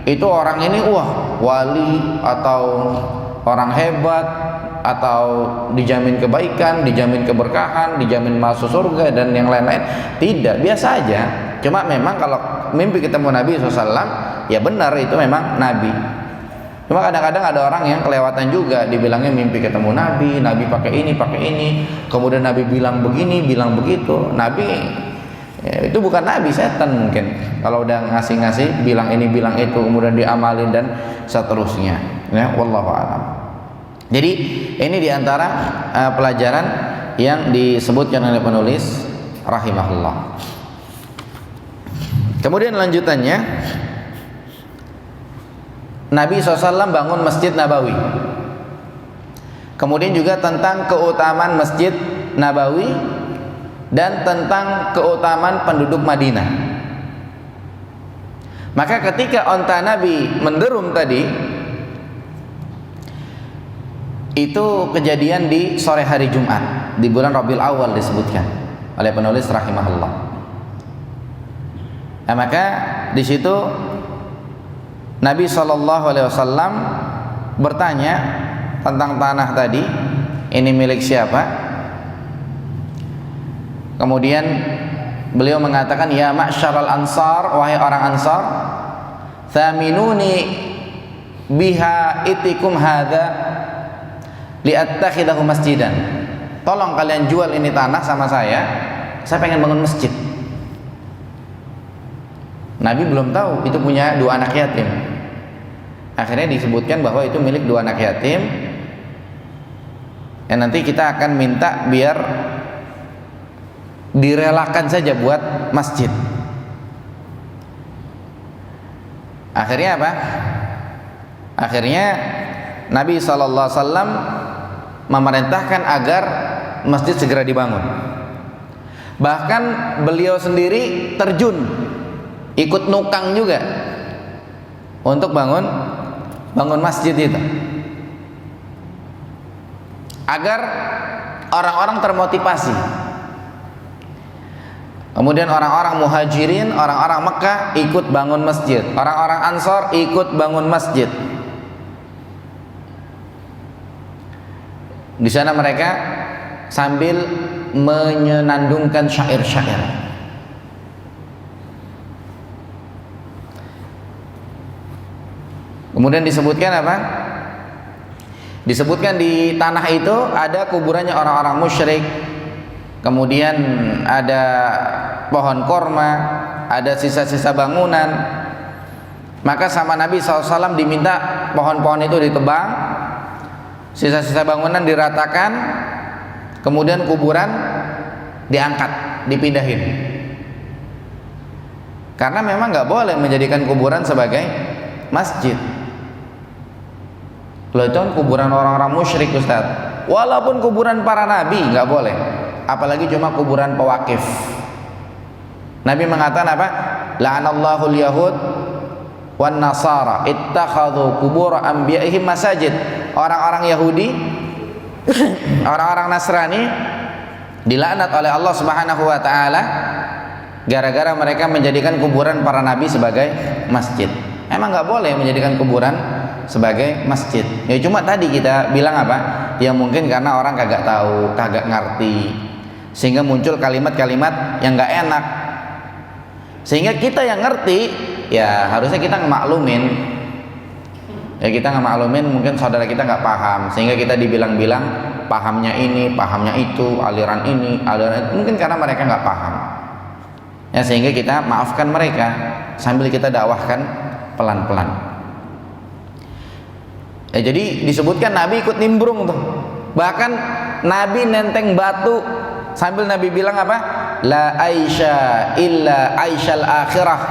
itu orang ini wah wali atau orang hebat atau dijamin kebaikan, dijamin keberkahan, dijamin masuk surga dan yang lain-lain. Tidak, biasa aja. Cuma memang kalau mimpi ketemu Nabi SAW ya benar itu memang Nabi. Cuma kadang-kadang ada orang yang kelewatan juga, dibilangnya mimpi ketemu Nabi, Nabi pakai ini, kemudian Nabi bilang begini, bilang begitu. Nabi ya, itu bukan Nabi, setan mungkin. Kalau udah ngasih-ngasih, bilang ini, bilang itu, kemudian diamalin dan seterusnya. Ya, wallahu a'lam. Jadi ini diantara pelajaran yang disebutkan oleh penulis rahimahullah. Kemudian lanjutannya, Nabi SAW bangun Masjid Nabawi. Kemudian juga tentang keutamaan Masjid Nabawi dan tentang keutamaan penduduk Madinah. Maka ketika onta Nabi menderum tadi, itu kejadian di sore hari Jumat di bulan Rabiul Awal disebutkan oleh penulis rahimahullah. Nah, maka di situ Nabi SAW bertanya tentang tanah tadi, ini milik siapa? Kemudian beliau mengatakan, ya ma'syaral ansar, wahai orang ansar, thaminuni biha itikum hadha liattakhidahu masjidan. Tolong kalian jual ini tanah sama saya pengen bangun masjid. Nabi belum tahu itu punya 2 anak yatim. Akhirnya disebutkan bahwa itu milik 2 anak yatim. Dan nanti kita akan minta biar direlakan saja buat masjid. Akhirnya apa? Akhirnya Nabi SAW memerintahkan agar masjid segera dibangun. Bahkan beliau sendiri terjun, ikut nukang juga untuk bangun masjid itu, agar orang-orang termotivasi. Kemudian orang-orang muhajirin, orang-orang Mekah ikut bangun masjid, orang-orang Ansor ikut bangun masjid. Di sana mereka sambil menyenandungkan syair-syair. Kemudian disebutkan apa? Disebutkan di tanah itu ada kuburannya orang-orang musyrik. Kemudian ada pohon korma, ada sisa-sisa bangunan. Maka sama Nabi SAW diminta pohon-pohon itu ditebang, sisa-sisa bangunan diratakan, kemudian kuburan diangkat, dipindahin. Karena memang nggak boleh menjadikan kuburan sebagai masjid. Loh, itu kan kuburan orang-orang musyrik, Ustaz. Walaupun kuburan para nabi nggak boleh, apalagi cuma kuburan pewakif. Nabi mengatakan apa? La'anallahu al-yahud wan nasara ittakhadhu qubur anbiya'ihim masajid. Orang-orang Yahudi, orang-orang Nasrani dilaknat oleh Allah Subhanahu wa taala gara-gara mereka menjadikan kuburan para nabi sebagai masjid. Emang nggak boleh menjadikan kuburan sebagai masjid. Ya cuma tadi kita bilang apa? Ya mungkin karena orang kagak tahu, kagak ngerti, sehingga muncul kalimat-kalimat yang nggak enak. Sehingga kita yang ngerti, ya harusnya kita ngemaklumin. Ya kita ngemaklumin, mungkin saudara kita nggak paham, sehingga kita dibilang-bilang pahamnya ini, pahamnya itu, aliran ini, aliran itu. Mungkin karena mereka nggak paham. Ya sehingga kita maafkan mereka sambil kita dakwahkan pelan-pelan. Ya, jadi disebutkan Nabi ikut nimbrung tuh. Bahkan Nabi nenteng batu sambil Nabi bilang apa? La aisha illa aisyal akhirah.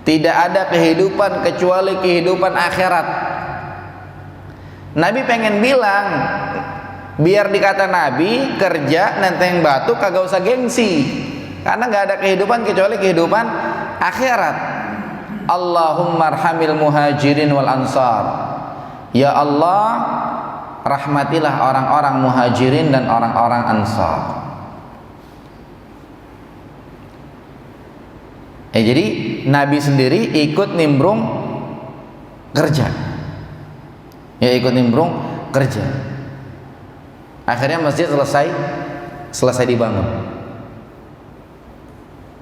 Tidak ada kehidupan kecuali kehidupan akhirat. Nabi pengen bilang, biar dikata Nabi kerja nenteng batu kagak usah gengsi, karena nggak ada kehidupan kecuali kehidupan akhirat. Allahumma arhamil muhajirin wal ansar. Ya Allah, rahmatilah orang-orang muhajirin dan orang-orang ansar. Jadi Nabi sendiri ikut nimbrung kerja. Ya, ikut nimbrung kerja. Akhirnya masjid selesai dibangun.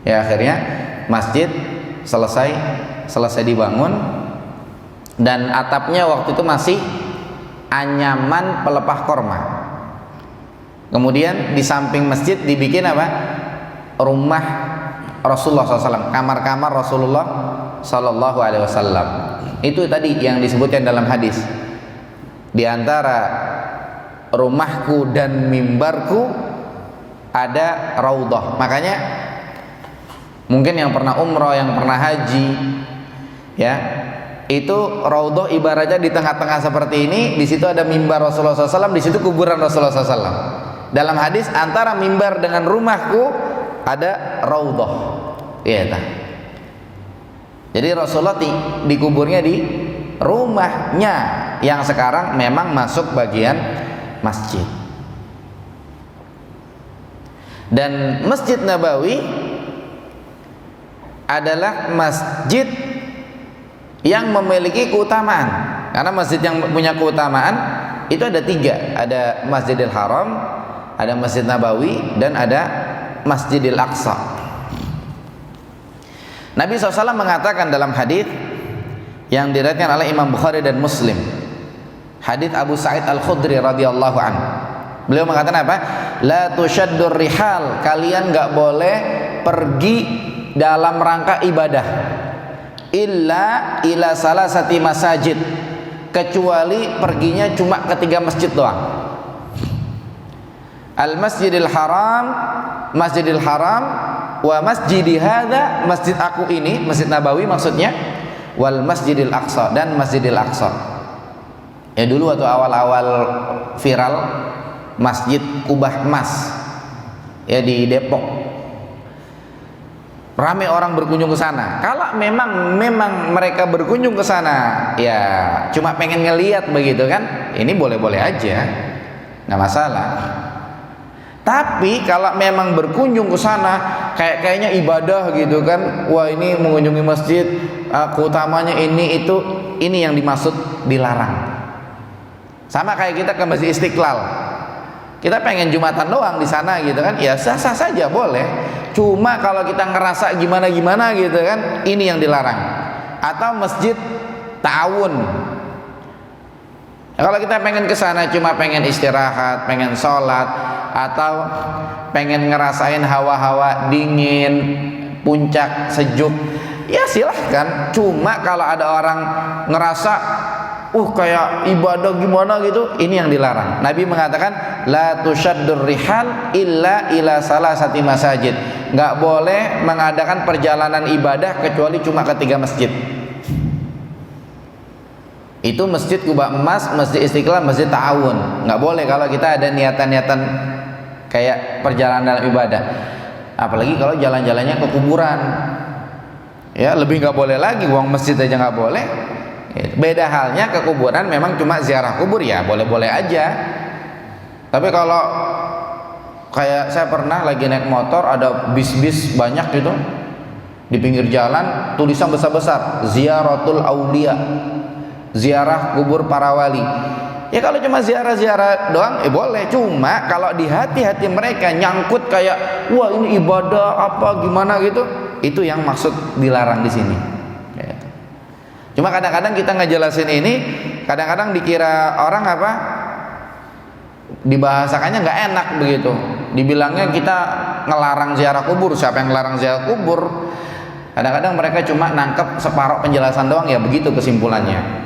Ya, akhirnya masjid selesai dibangun, dan atapnya waktu itu masih anyaman pelepah korma. Kemudian di samping masjid dibikin apa? Rumah Rasulullah SAW, kamar-kamar Rasulullah Sallallahu Alaihi Wasallam. Itu tadi yang disebutkan dalam hadis. Di antara rumahku dan mimbarku ada raudhah. Makanya mungkin yang pernah umroh, yang pernah haji, ya, itu raudhah ibaratnya di tengah-tengah seperti ini. Di situ ada mimbar Rasulullah SAW, di situ kuburan Rasulullah SAW. Dalam hadis, antara mimbar dengan rumahku ada raudhah. Iya, tak. Jadi Rasulullah dikuburnya di rumahnya yang sekarang memang masuk bagian masjid. Dan Masjid Nabawi adalah masjid yang memiliki keutamaan. Karena masjid yang punya keutamaan itu ada 3. Ada Masjidil Haram, ada Masjid Nabawi, dan ada Masjidil Aqsa. Nabi SAW mengatakan dalam hadis yang diriwayatkan oleh Imam Bukhari dan Muslim, hadis Abu Sa'id Al-Khudri radhiyallahu anhu. Beliau mengatakan apa? La tushaddur rihal, kalian enggak boleh pergi dalam rangka ibadah illa ila salasati masajid, kecuali perginya cuma ke 3 masjid doang. Al-Masjidil Haram, Masjidil Haram, wa masjidi hadza, masjid aku ini, Masjid Nabawi maksudnya, wal Masjidil Aqsa, dan Masjidil Aqsa. Ya, dulu waktu awal-awal viral Masjid Kubah Emas, ya, di Depok, ramai orang berkunjung ke sana. Kalau memang mereka berkunjung ke sana, ya cuma pengen ngelihat begitu kan, ini boleh-boleh aja, nggak masalah. Tapi kalau memang berkunjung ke sana kayaknya ibadah gitu kan, wah ini mengunjungi masjid, keutamanya ini itu, ini yang dimaksud dilarang. Sama kayak kita ke Masjid Istiqlal, kita pengen Jumatan doang di sana gitu kan, ya sah-sah saja boleh. Cuma kalau kita ngerasa gimana-gimana gitu kan, ini yang dilarang. Atau Masjid Ta'awun, kalau kita pengen ke sana cuma pengen istirahat, pengen sholat, atau pengen ngerasain hawa-hawa dingin, puncak sejuk, ya silahkan. Cuma kalau ada orang ngerasa kayak ibadah gimana gitu, ini yang dilarang. Nabi mengatakan la tushaddur rihal illa ila salasati masajid, nggak boleh mengadakan perjalanan ibadah kecuali cuma ke 3 masjid. Itu Masjid Kubah Emas, Masjid Istiqlal, Masjid Ta'awun. Nggak boleh kalau kita ada niatan-niatan kayak perjalanan dalam ibadah. Apalagi kalau jalan-jalannya ke kuburan, ya lebih nggak boleh lagi. Uang masjid aja nggak boleh. Beda halnya ke kuburan, memang cuma ziarah kubur, ya boleh-boleh aja. Tapi kalau kayak saya pernah lagi naik motor, ada bis-bis banyak gitu di pinggir jalan, tulisan besar-besar Ziyaratul Aulia, ziarah kubur para wali. Ya kalau cuma ziarah-ziarah doang, boleh. Cuma kalau di hati-hati mereka nyangkut kayak wah ini ibadah apa gimana gitu, itu yang maksud dilarang di sini. Cuma kadang-kadang kita ngejelasin ini, kadang-kadang dikira orang apa, dibahasakannya nggak enak begitu. Dibilangnya kita ngelarang ziarah kubur. Siapa yang ngelarang ziarah kubur? Kadang-kadang mereka cuma nangkep separuh penjelasan doang, ya begitu kesimpulannya.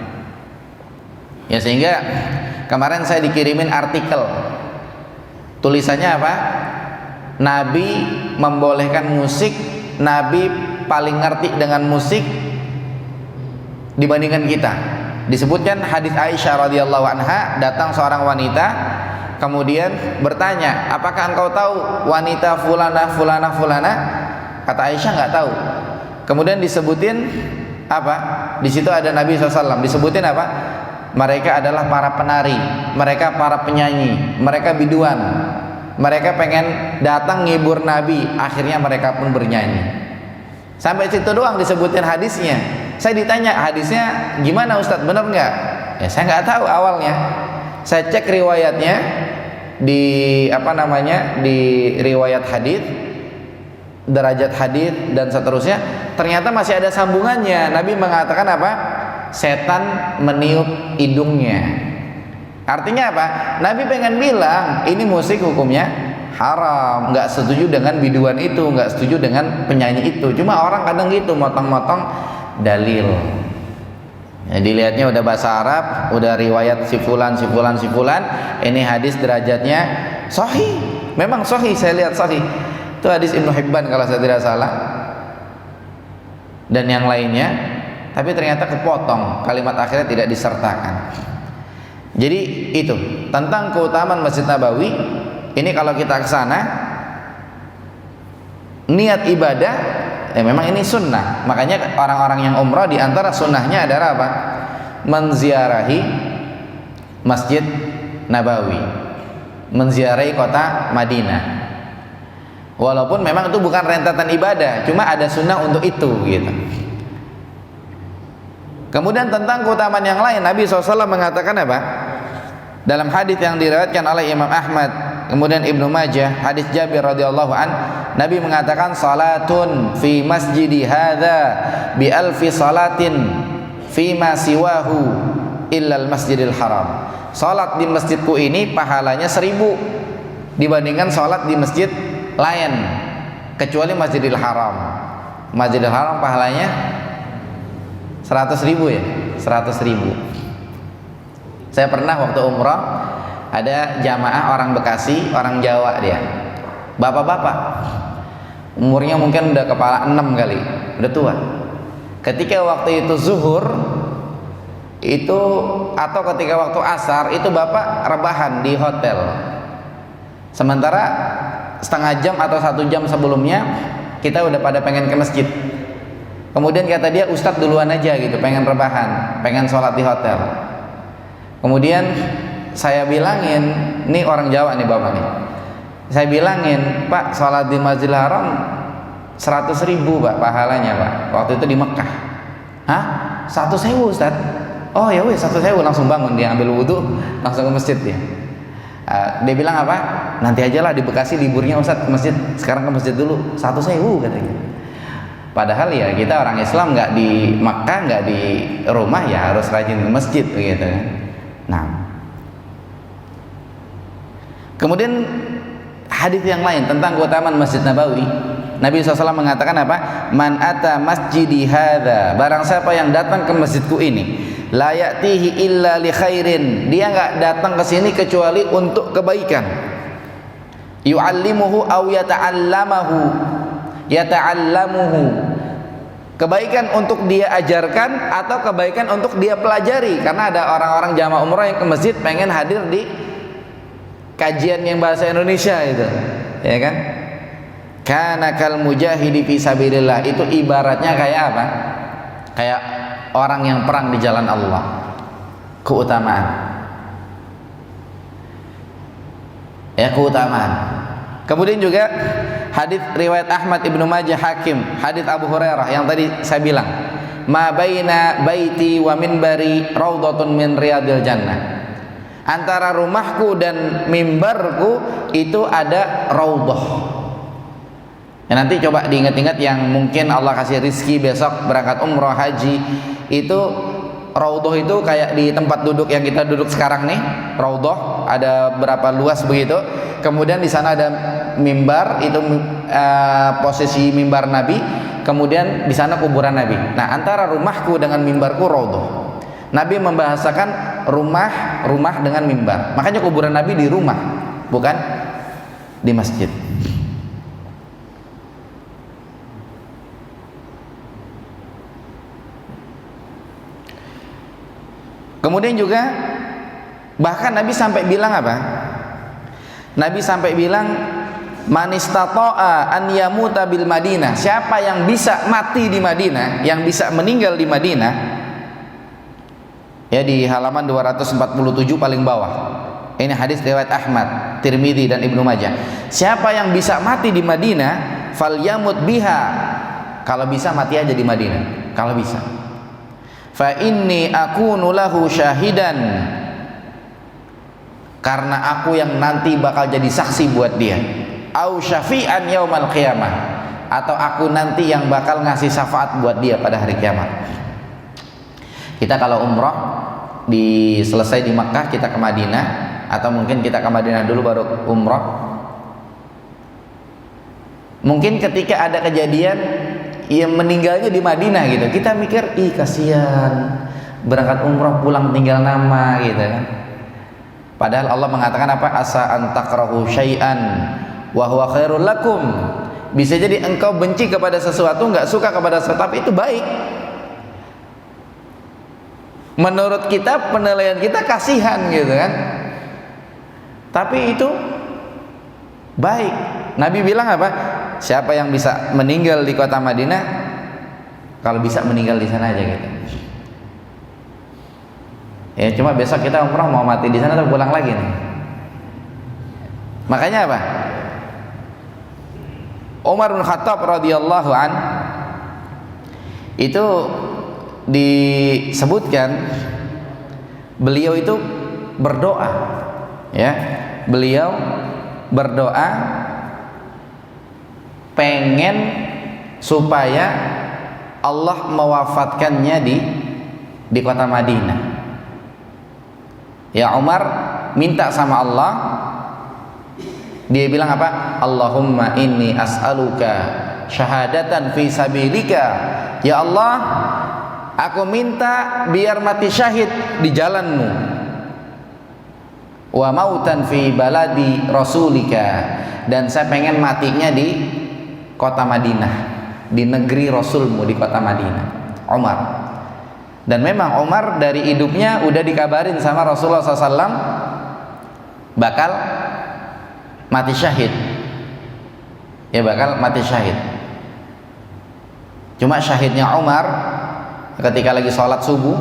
Ya sehingga kemarin saya dikirimin artikel, tulisannya apa? Nabi membolehkan musik, Nabi paling ngerti dengan musik dibandingkan kita. Disebutkan hadis Aisyah radhiyallahu anha, datang seorang wanita kemudian bertanya, apakah engkau tahu wanita fulana fulana fulana? Kata Aisyah nggak tahu. Kemudian disebutin apa? Di situ ada Nabi SAW, disebutin apa? Mereka adalah para penari, mereka para penyanyi, mereka biduan, mereka pengen datang ngibur Nabi, akhirnya mereka pun bernyanyi. Sampai situ doang disebutin hadisnya. Saya ditanya, hadisnya gimana Ustadz, benar nggak? Ya saya nggak tahu awalnya. Saya cek riwayatnya di di riwayat hadis, derajat hadis dan seterusnya. Ternyata masih ada sambungannya. Nabi mengatakan apa? Setan meniup hidungnya. Artinya apa? Nabi pengen bilang ini musik hukumnya haram, nggak setuju dengan biduan itu, nggak setuju dengan penyanyi itu. Cuma orang kadang gitu motong-motong dalil. Ya, dilihatnya udah bahasa Arab, udah riwayat si fulan. Ini hadis derajatnya sahih. Memang sahih, saya lihat sahih. Itu hadis Ibnu Hibban kalau saya tidak salah. Dan yang lainnya. Tapi ternyata kepotong, kalimat akhirnya tidak disertakan. Jadi itu tentang keutamaan Masjid Nabawi. Ini kalau kita ke sana niat ibadah, ya memang ini sunnah. Makanya orang-orang yang umrah di antara sunnahnya adalah apa? Menziarahi Masjid Nabawi, menziarahi kota Madinah. Walaupun memang itu bukan rentetan ibadah, cuma ada sunnah untuk itu gitu. Kemudian tentang keutamaan yang lain, Nabi SAW mengatakan apa? Dalam hadis yang diriwayatkan oleh Imam Ahmad, kemudian Ibnu Majah, hadis Jabir radhiyallahu an, Nabi mengatakan salatun fi masjidi hadza bi alfi salatin fi ma siwahu illal masjidil haram. Salat di masjidku ini pahalanya 1000 dibandingkan salat di masjid lain kecuali Masjidil Haram. Masjidil Haram pahalanya 100.000 ya, 100.000. Saya pernah waktu umrah ada jamaah orang Bekasi, orang Jawa dia, bapak-bapak, umurnya mungkin udah kepala 6 kali, udah tua. Ketika waktu itu zuhur itu atau ketika waktu asar itu bapak rebahan di hotel. Sementara setengah jam atau 1 jam sebelumnya kita udah pada pengen ke masjid. Kemudian kata dia, Ustadz duluan aja gitu, pengen rebahan, pengen sholat di hotel. Kemudian saya bilangin, nih orang Jawa nih bapak nih, saya bilangin, Pak sholat di Masjidil Haram 100.000 Pak pahalanya Pak, waktu itu di Mekah. Hah? 100.000 Ustadz? Oh ya weh 100.000, langsung bangun dia ambil wudhu, langsung ke masjid dia. Dia bilang apa? Nanti aja lah di Bekasi liburnya Ustadz ke masjid, sekarang ke masjid dulu, 100.000 katanya. Padahal ya kita orang Islam nggak di Makkah, nggak di rumah, ya harus rajin ke masjid begitu kan. Nah, kemudian hadis yang lain tentang keutamaan Masjid Nabawi, Nabi SAW mengatakan apa? Man ata masjidi hadza, barang siapa yang datang ke masjidku ini, la ya'tihi illa li khairin, dia nggak datang ke sini kecuali untuk kebaikan. Yu'allimuhu aw yata'allamuhu, kebaikan untuk dia ajarkan atau kebaikan untuk dia pelajari. Karena ada orang-orang jamaah umrah yang ke masjid pengen hadir di kajian yang bahasa Indonesia itu, ya kan? Kana kal mujahidi fi sabilillah, itu ibaratnya kayak apa? Kayak orang yang perang di jalan Allah. Keutamaan. Ya, keutamaan. Kemudian juga hadis riwayat Ahmad, Ibnu Majah, Hakim, hadis Abu Hurairah yang tadi saya bilang, ma baina baiti wa minbari raudhatun min riyadil jannah. Antara rumahku dan mimbarku itu ada raudhah. Ya, nanti coba diingat-ingat yang mungkin Allah kasih rizki besok berangkat umroh haji, itu raudhah itu kayak di tempat duduk yang kita duduk sekarang nih, raudhah ada berapa luas begitu. Kemudian di sana ada mimbar, itu posisi mimbar Nabi. Kemudian di sana kuburan Nabi. Nah, antara rumahku dengan mimbarku raudhah. Nabi membahasakan rumah dengan mimbar. Makanya kuburan Nabi di rumah, bukan di masjid. Kemudian juga bahkan Nabi sampai bilang apa? Nabi sampai bilang Man istata'a an yamuta bil Madinah, siapa yang bisa mati di Madinah, yang bisa meninggal di Madinah, ya di halaman 247 paling bawah. Ini hadis riwayat Ahmad, Tirmidzi dan Ibnu Majah. Siapa yang bisa mati di Madinah, falyamut biha. Kalau bisa mati aja di Madinah, kalau bisa. Fa inni akunu lahu syahidan, karena aku yang nanti bakal jadi saksi buat dia. Au syafi'an yaumal qiyamah, atau aku nanti yang bakal ngasih syafaat buat dia pada hari kiamat. Kita kalau umroh selesai di Makkah, kita ke Madinah, atau mungkin kita ke Madinah dulu baru umroh. Mungkin ketika ada kejadian yang meninggalnya di Madinah gitu, kita mikir, ih kasihan, berangkat umroh pulang tinggal nama gitu kan. Padahal Allah mengatakan apa? Asa an takrahu syai'an wa huwa khairul lakum. Bisa jadi engkau benci kepada sesuatu, enggak suka kepada sesuatu, tapi itu baik. Menurut kita, penilaian kita kasihan gitu kan, tapi itu baik. Nabi bilang apa? Siapa yang bisa meninggal di kota Madinah, kalau bisa meninggal di sana aja gitu. Ya cuma besok kita umrah mau mati di sana atau pulang lagi nih. Makanya apa? Umar bin Khattab radhiyallahu an itu disebutkan beliau itu berdoa, ya, beliau berdoa pengen supaya Allah mewafatkannya di kota Madinah. Ya Umar minta sama Allah, dia bilang apa? Allahumma inni as'aluka syahadatan fi sabilika. Ya Allah, aku minta biar mati syahid di jalanmu. Wa mautan fi baladi rasulika, dan saya pengen matinya di kota Madinah, di negeri Rasulmu, di kota Madinah. Umar. Dan memang Umar dari hidupnya udah dikabarin sama Rasulullah SAW bakal mati syahid, ya bakal mati syahid. Cuma syahidnya Umar ketika lagi sholat subuh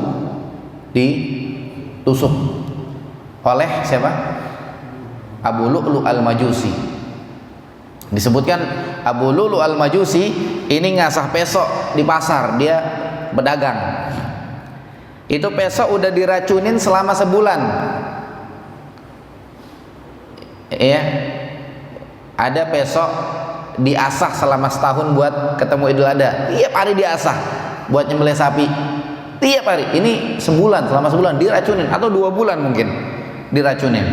ditusuk oleh siapa? Abu Lu'lu' al-Majusi. Disebutkan Abu Lu'lu' al-Majusi ini ngasah pesok di pasar, dia pedagang. Itu pesok udah diracunin selama sebulan. Ya, ada pesok diasah selama setahun buat ketemu Idul Adha. Tiap hari diasah buat nyembelih sapi. Tiap hari. Ini sebulan, selama sebulan diracunin, atau 2 bulan mungkin diracunin.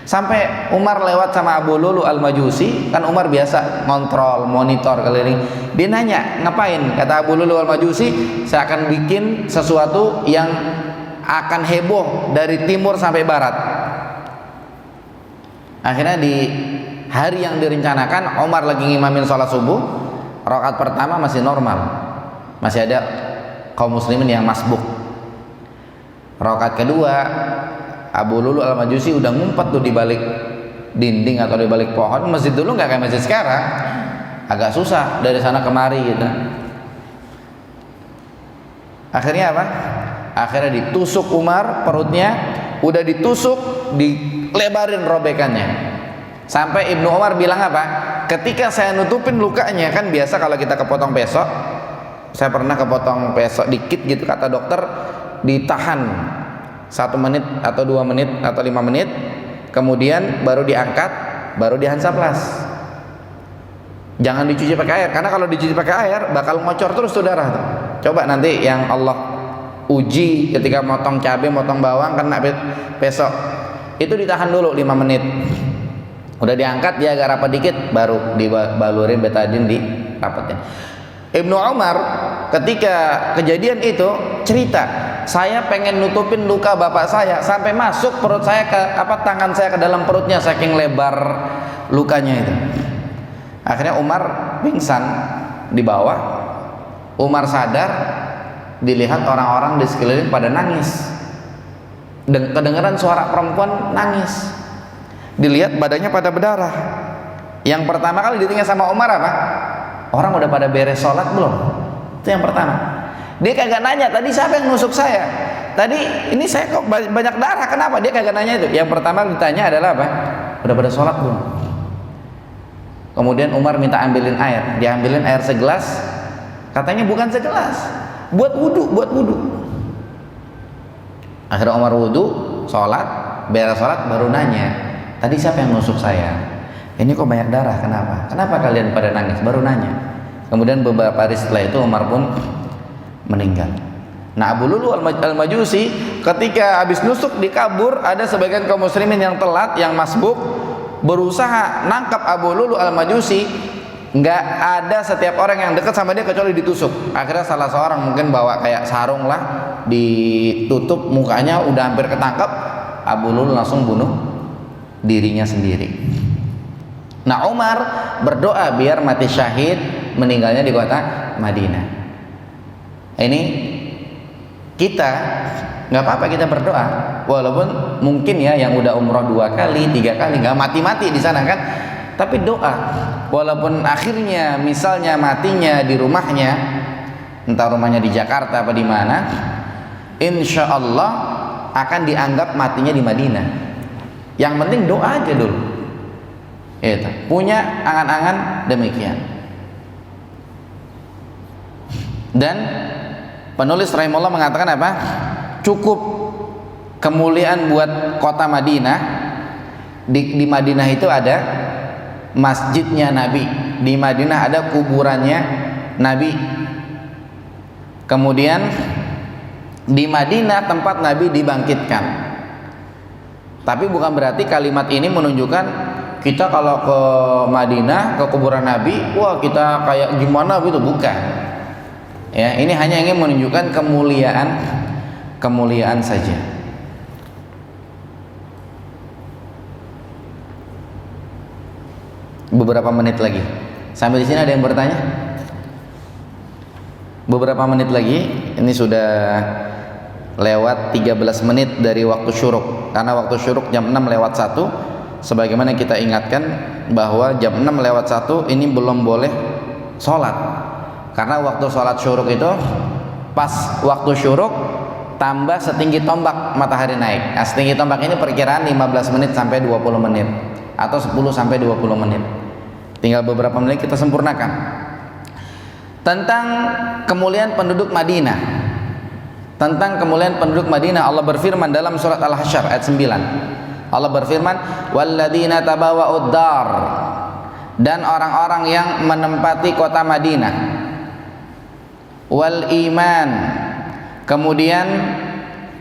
Sampai Umar lewat sama Abu Lu'lu' al-Majusi, kan Umar biasa ngontrol, monitor keliling. Dia nanya, ngapain? Kata Abu Lu'lu' al-Majusi, saya akan bikin sesuatu yang akan heboh dari timur sampai barat. Akhirnya di hari yang direncanakan, Umar lagi ngimamin sholat subuh, rakaat pertama masih normal, masih ada kaum muslimin yang masbuk. Rakaat kedua, Abu Lu'lu' al-Majusi udah ngumpet tuh di balik dinding atau di balik pohon. Masjid dulu nggak kayak masjid sekarang, agak susah dari sana kemari gitu. Akhirnya apa? Akhirnya ditusuk Umar perutnya, udah ditusuk, dilebarin robekannya. Sampai Ibnu Umar bilang apa? Ketika saya nutupin lukanya, kan biasa kalau kita kepotong pesok, saya pernah kepotong pesok dikit gitu, kata dokter ditahan 1 menit atau 2 menit atau 5 menit, kemudian baru diangkat, baru dihansaplas. Jangan dicuci pakai air, karena kalau dicuci pakai air bakal ngocor terus tuh darah tuh. Coba nanti yang Allah uji ketika motong cabai, motong bawang, kena pesok, itu ditahan dulu 5 menit. Udah diangkat, dia agak rapat dikit, baru dibalurin betadin, dirapetin. Ibnu Umar ketika kejadian itu cerita, saya pengen nutupin luka bapak saya sampai masuk perut saya ke tangan saya ke dalam perutnya, saking lebar lukanya itu. Akhirnya Umar pingsan di bawah. Umar sadar, dilihat orang-orang di sekeliling pada nangis. Kedengaran suara perempuan nangis. Dilihat badannya pada berdarah. Yang pertama kali ditanya sama Umar apa? Orang udah pada beres sholat belum? Itu yang pertama. Dia kagak nanya, tadi siapa yang nusuk saya? Tadi ini saya kok banyak darah, kenapa? Dia kagak nanya itu. Yang pertama ditanya adalah apa? Udah pada sholat belum? Kemudian Umar minta ambilin air. Diambilin air segelas. Katanya bukan segelas, buat wudu. Akhirnya Umar wudu, sholat, beres sholat baru nanya, tadi siapa yang nusuk saya? Ini kok banyak darah, kenapa? Kenapa kalian pada nangis? Baru nanya. Kemudian beberapa hari setelah itu Umar pun meninggal. Nah, Abu Lulu al-Majusi ketika habis nusuk di kabur, ada sebagian kaum muslimin yang telat, yang masbuk, berusaha nangkap Abu Lulu al-Majusi. Nggak ada setiap orang yang dekat sama dia kecuali ditusuk. Akhirnya salah seorang mungkin bawa kayak sarung lah, ditutup mukanya, udah hampir ketangkap. Abu Lulu langsung bunuh dirinya sendiri. Nah, Umar berdoa biar mati syahid, meninggalnya di kota Madinah. Ini kita nggak apa-apa kita berdoa, walaupun mungkin ya yang udah umroh 2 kali, 3 kali nggak mati-mati di sana kan, tapi doa, walaupun akhirnya misalnya matinya di rumahnya, entah rumahnya di Jakarta apa di mana, insya Allah akan dianggap matinya di Madinah. Yang penting doa aja dulu. Itu punya angan-angan demikian. Dan penulis rahimahullah mengatakan apa? Cukup kemuliaan buat kota Madinah. Di Madinah itu ada masjidnya Nabi, di Madinah ada kuburannya Nabi. Kemudian di Madinah tempat Nabi dibangkitkan. Tapi bukan berarti kalimat ini menunjukkan kita kalau ke Madinah, ke kuburan Nabi, wah kita kayak gimana gitu, bukan. Ya, ini hanya ingin menunjukkan kemuliaan saja. Beberapa menit lagi. Sampai di sini ada yang bertanya? Beberapa menit lagi, ini sudah lewat 13 menit dari waktu syuruk. Karena waktu syuruk jam 6 lewat 1. Sebagaimana kita ingatkan bahwa jam 6 lewat 1 ini belum boleh sholat. Karena waktu sholat syuruk itu pas waktu syuruk tambah setinggi tombak matahari naik. Nah, setinggi tombak ini perkiraan 15 menit sampai 20 menit atau 10 sampai 20 menit. Tinggal beberapa menit kita sempurnakan. Tentang kemuliaan penduduk Madinah. Tentang kemuliaan penduduk Madinah, Allah berfirman dalam surat Al-Hasyr ayat 9. Allah berfirman, "Walladzina tabawwa'ud dar", dan orang-orang yang menempati kota Madinah, wal iman, kemudian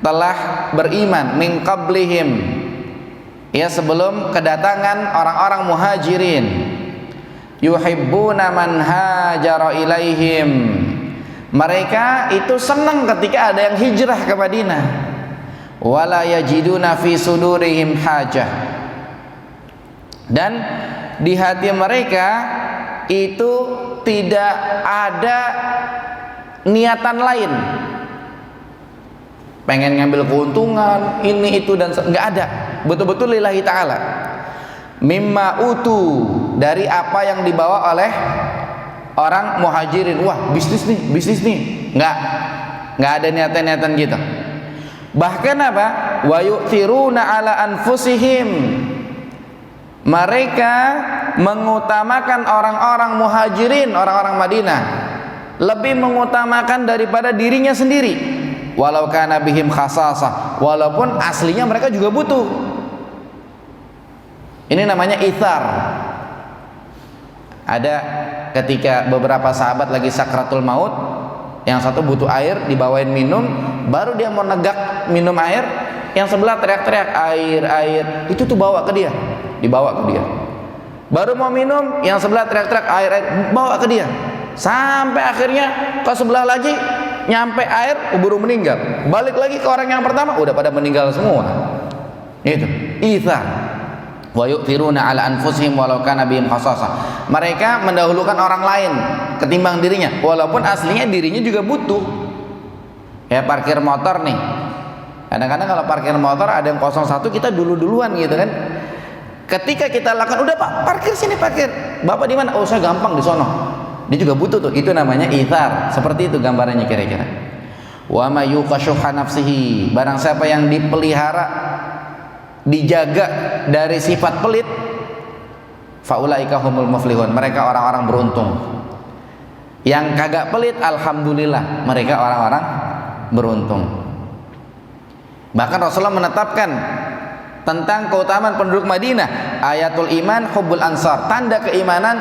telah beriman, min qablihim, ya sebelum kedatangan orang-orang muhajirin, yuhibbuna man hajara ilaihim, mereka itu senang ketika ada yang hijrah ke Madinah, wala yajiduna fi sudurihim hajah, dan di hati mereka itu tidak ada niatan lain pengen ngambil keuntungan ini itu dan nggak ada, betul-betul lillahi ta'ala, mimma utu, dari apa yang dibawa oleh orang muhajirin. Wah, bisnis nih, nggak ada niatan gitu. Bahkan apa? Wa yu'thiruna ala anfusihim, mereka mengutamakan orang-orang muhajirin, orang-orang Madinah, lebih mengutamakan daripada dirinya sendiri, walau kana bihim khasasah, walaupun aslinya mereka juga butuh. Ini namanya ithar. Ada ketika beberapa sahabat lagi sakratul maut, yang satu butuh air, dibawain minum, baru dia mau negak minum air, yang sebelah teriak-teriak air, itu tuh bawa ke dia, dibawa ke dia. Baru mau minum, yang sebelah teriak-teriak air, bawa ke dia. Sampai akhirnya ke sebelah lagi, nyampe air, keburu meninggal. Balik lagi ke orang yang pertama, udah pada meninggal semua. Itu itsar. Wa yu'thiruna ala anfusihim walau kana bihim khasasah. Mereka mendahulukan orang lain ketimbang dirinya, walaupun aslinya dirinya juga butuh. Ya, parkir motor nih. Kadang-kadang kalau parkir motor ada yang 01, kita duluan gitu kan. Ketika kita lakukan, udah Pak, parkir sini, parkir. Bapak di mana? Oh, saya gampang di sono. Dia juga butuh tuh. Itu namanya ithar. Seperti itu gambarannya kira-kira. Wa may yuqashuha nafsihi, barang siapa yang dipelihara, dijaga dari sifat pelit, faulaika humul muflihun, mereka orang-orang beruntung. Yang kagak pelit, alhamdulillah, mereka orang-orang beruntung. Bahkan Rasulullah menetapkan tentang keutamaan penduduk Madinah, ayatul iman hubbul ansar, tanda keimanan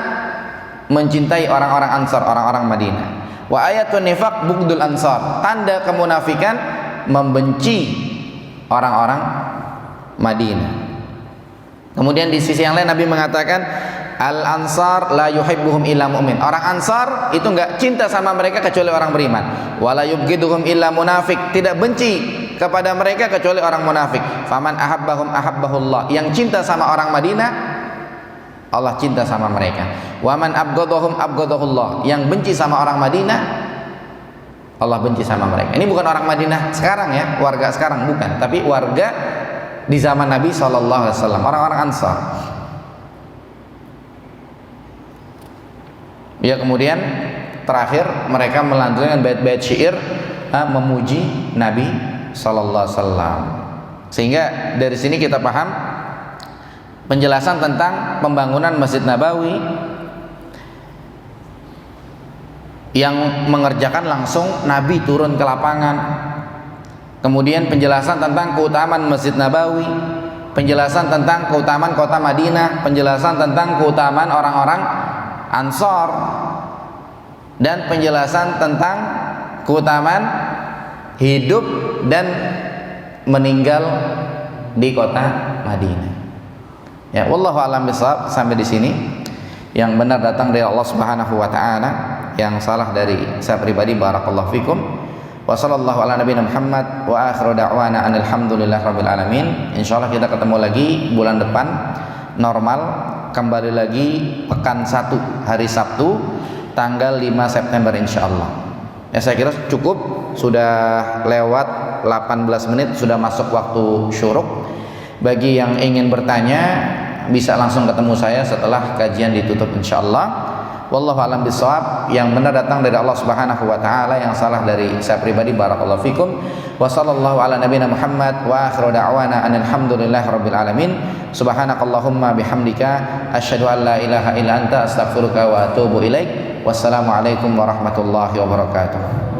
mencintai orang-orang Ansar, orang-orang Madinah. Wa ayatun nifaq bughdul ansar, tanda kemunafikan membenci orang-orang Madinah. Kemudian di sisi yang lain Nabi mengatakan al ansar la yuhibbuhum illa mu'min, orang Ansar itu enggak cinta sama mereka kecuali orang beriman. Wala yubghiduhum illa munafik, tidak benci kepada mereka kecuali orang munafik. Faman ahabbahum ahabbahullah, yang cinta sama orang Madinah Allah cinta sama mereka. Waman abghadahum abghadahullah, yang benci sama orang Madinah Allah benci sama mereka. Ini bukan orang Madinah sekarang ya, warga sekarang bukan, tapi warga di zaman Nabi SAW, orang-orang Ansar. Ya, kemudian terakhir mereka melanjutkan bait-bait syair memuji Nabi SAW. Sehingga dari sini kita paham penjelasan tentang pembangunan Masjid Nabawi yang mengerjakan langsung Nabi turun ke lapangan. Kemudian penjelasan tentang keutamaan Masjid Nabawi, penjelasan tentang keutamaan kota Madinah, penjelasan tentang keutamaan orang-orang Ansor, dan penjelasan tentang keutamaan hidup dan meninggal di kota Madinah. Ya, wallahu a'lam bishawab. Sampai di sini. Yang benar datang dari Allah Subhanahu wa taala, yang salah dari saya pribadi. Barakallahu fikum. Wa sallallahu ala nabiyina Muhammad wa akhiru da'wana alhamdulillahirabbil alamin. Insyaallah kita ketemu lagi bulan depan normal, kembali lagi pekan 1 hari Sabtu tanggal 5 September insyaallah. Ya, saya kira cukup, sudah lewat 18 menit, sudah masuk waktu syuruk. Bagi yang ingin bertanya bisa langsung ketemu saya setelah kajian ditutup insyaallah. Wallahu a'lam bishawab. Yang benar datang dari Allah Subhanahu wa taala, yang salah dari saya pribadi. Barakallahu fikum. Wa sallallahu ala nabiyina Muhammad wa akhiru da'wana alhamdulillahirabbil alamin. Subhanakallahumma bihamdika asyhadu an la ilaha illa anta astaghfiruka wa atubu ilaik. Wassalamualaikum warahmatullahi wabarakatuh.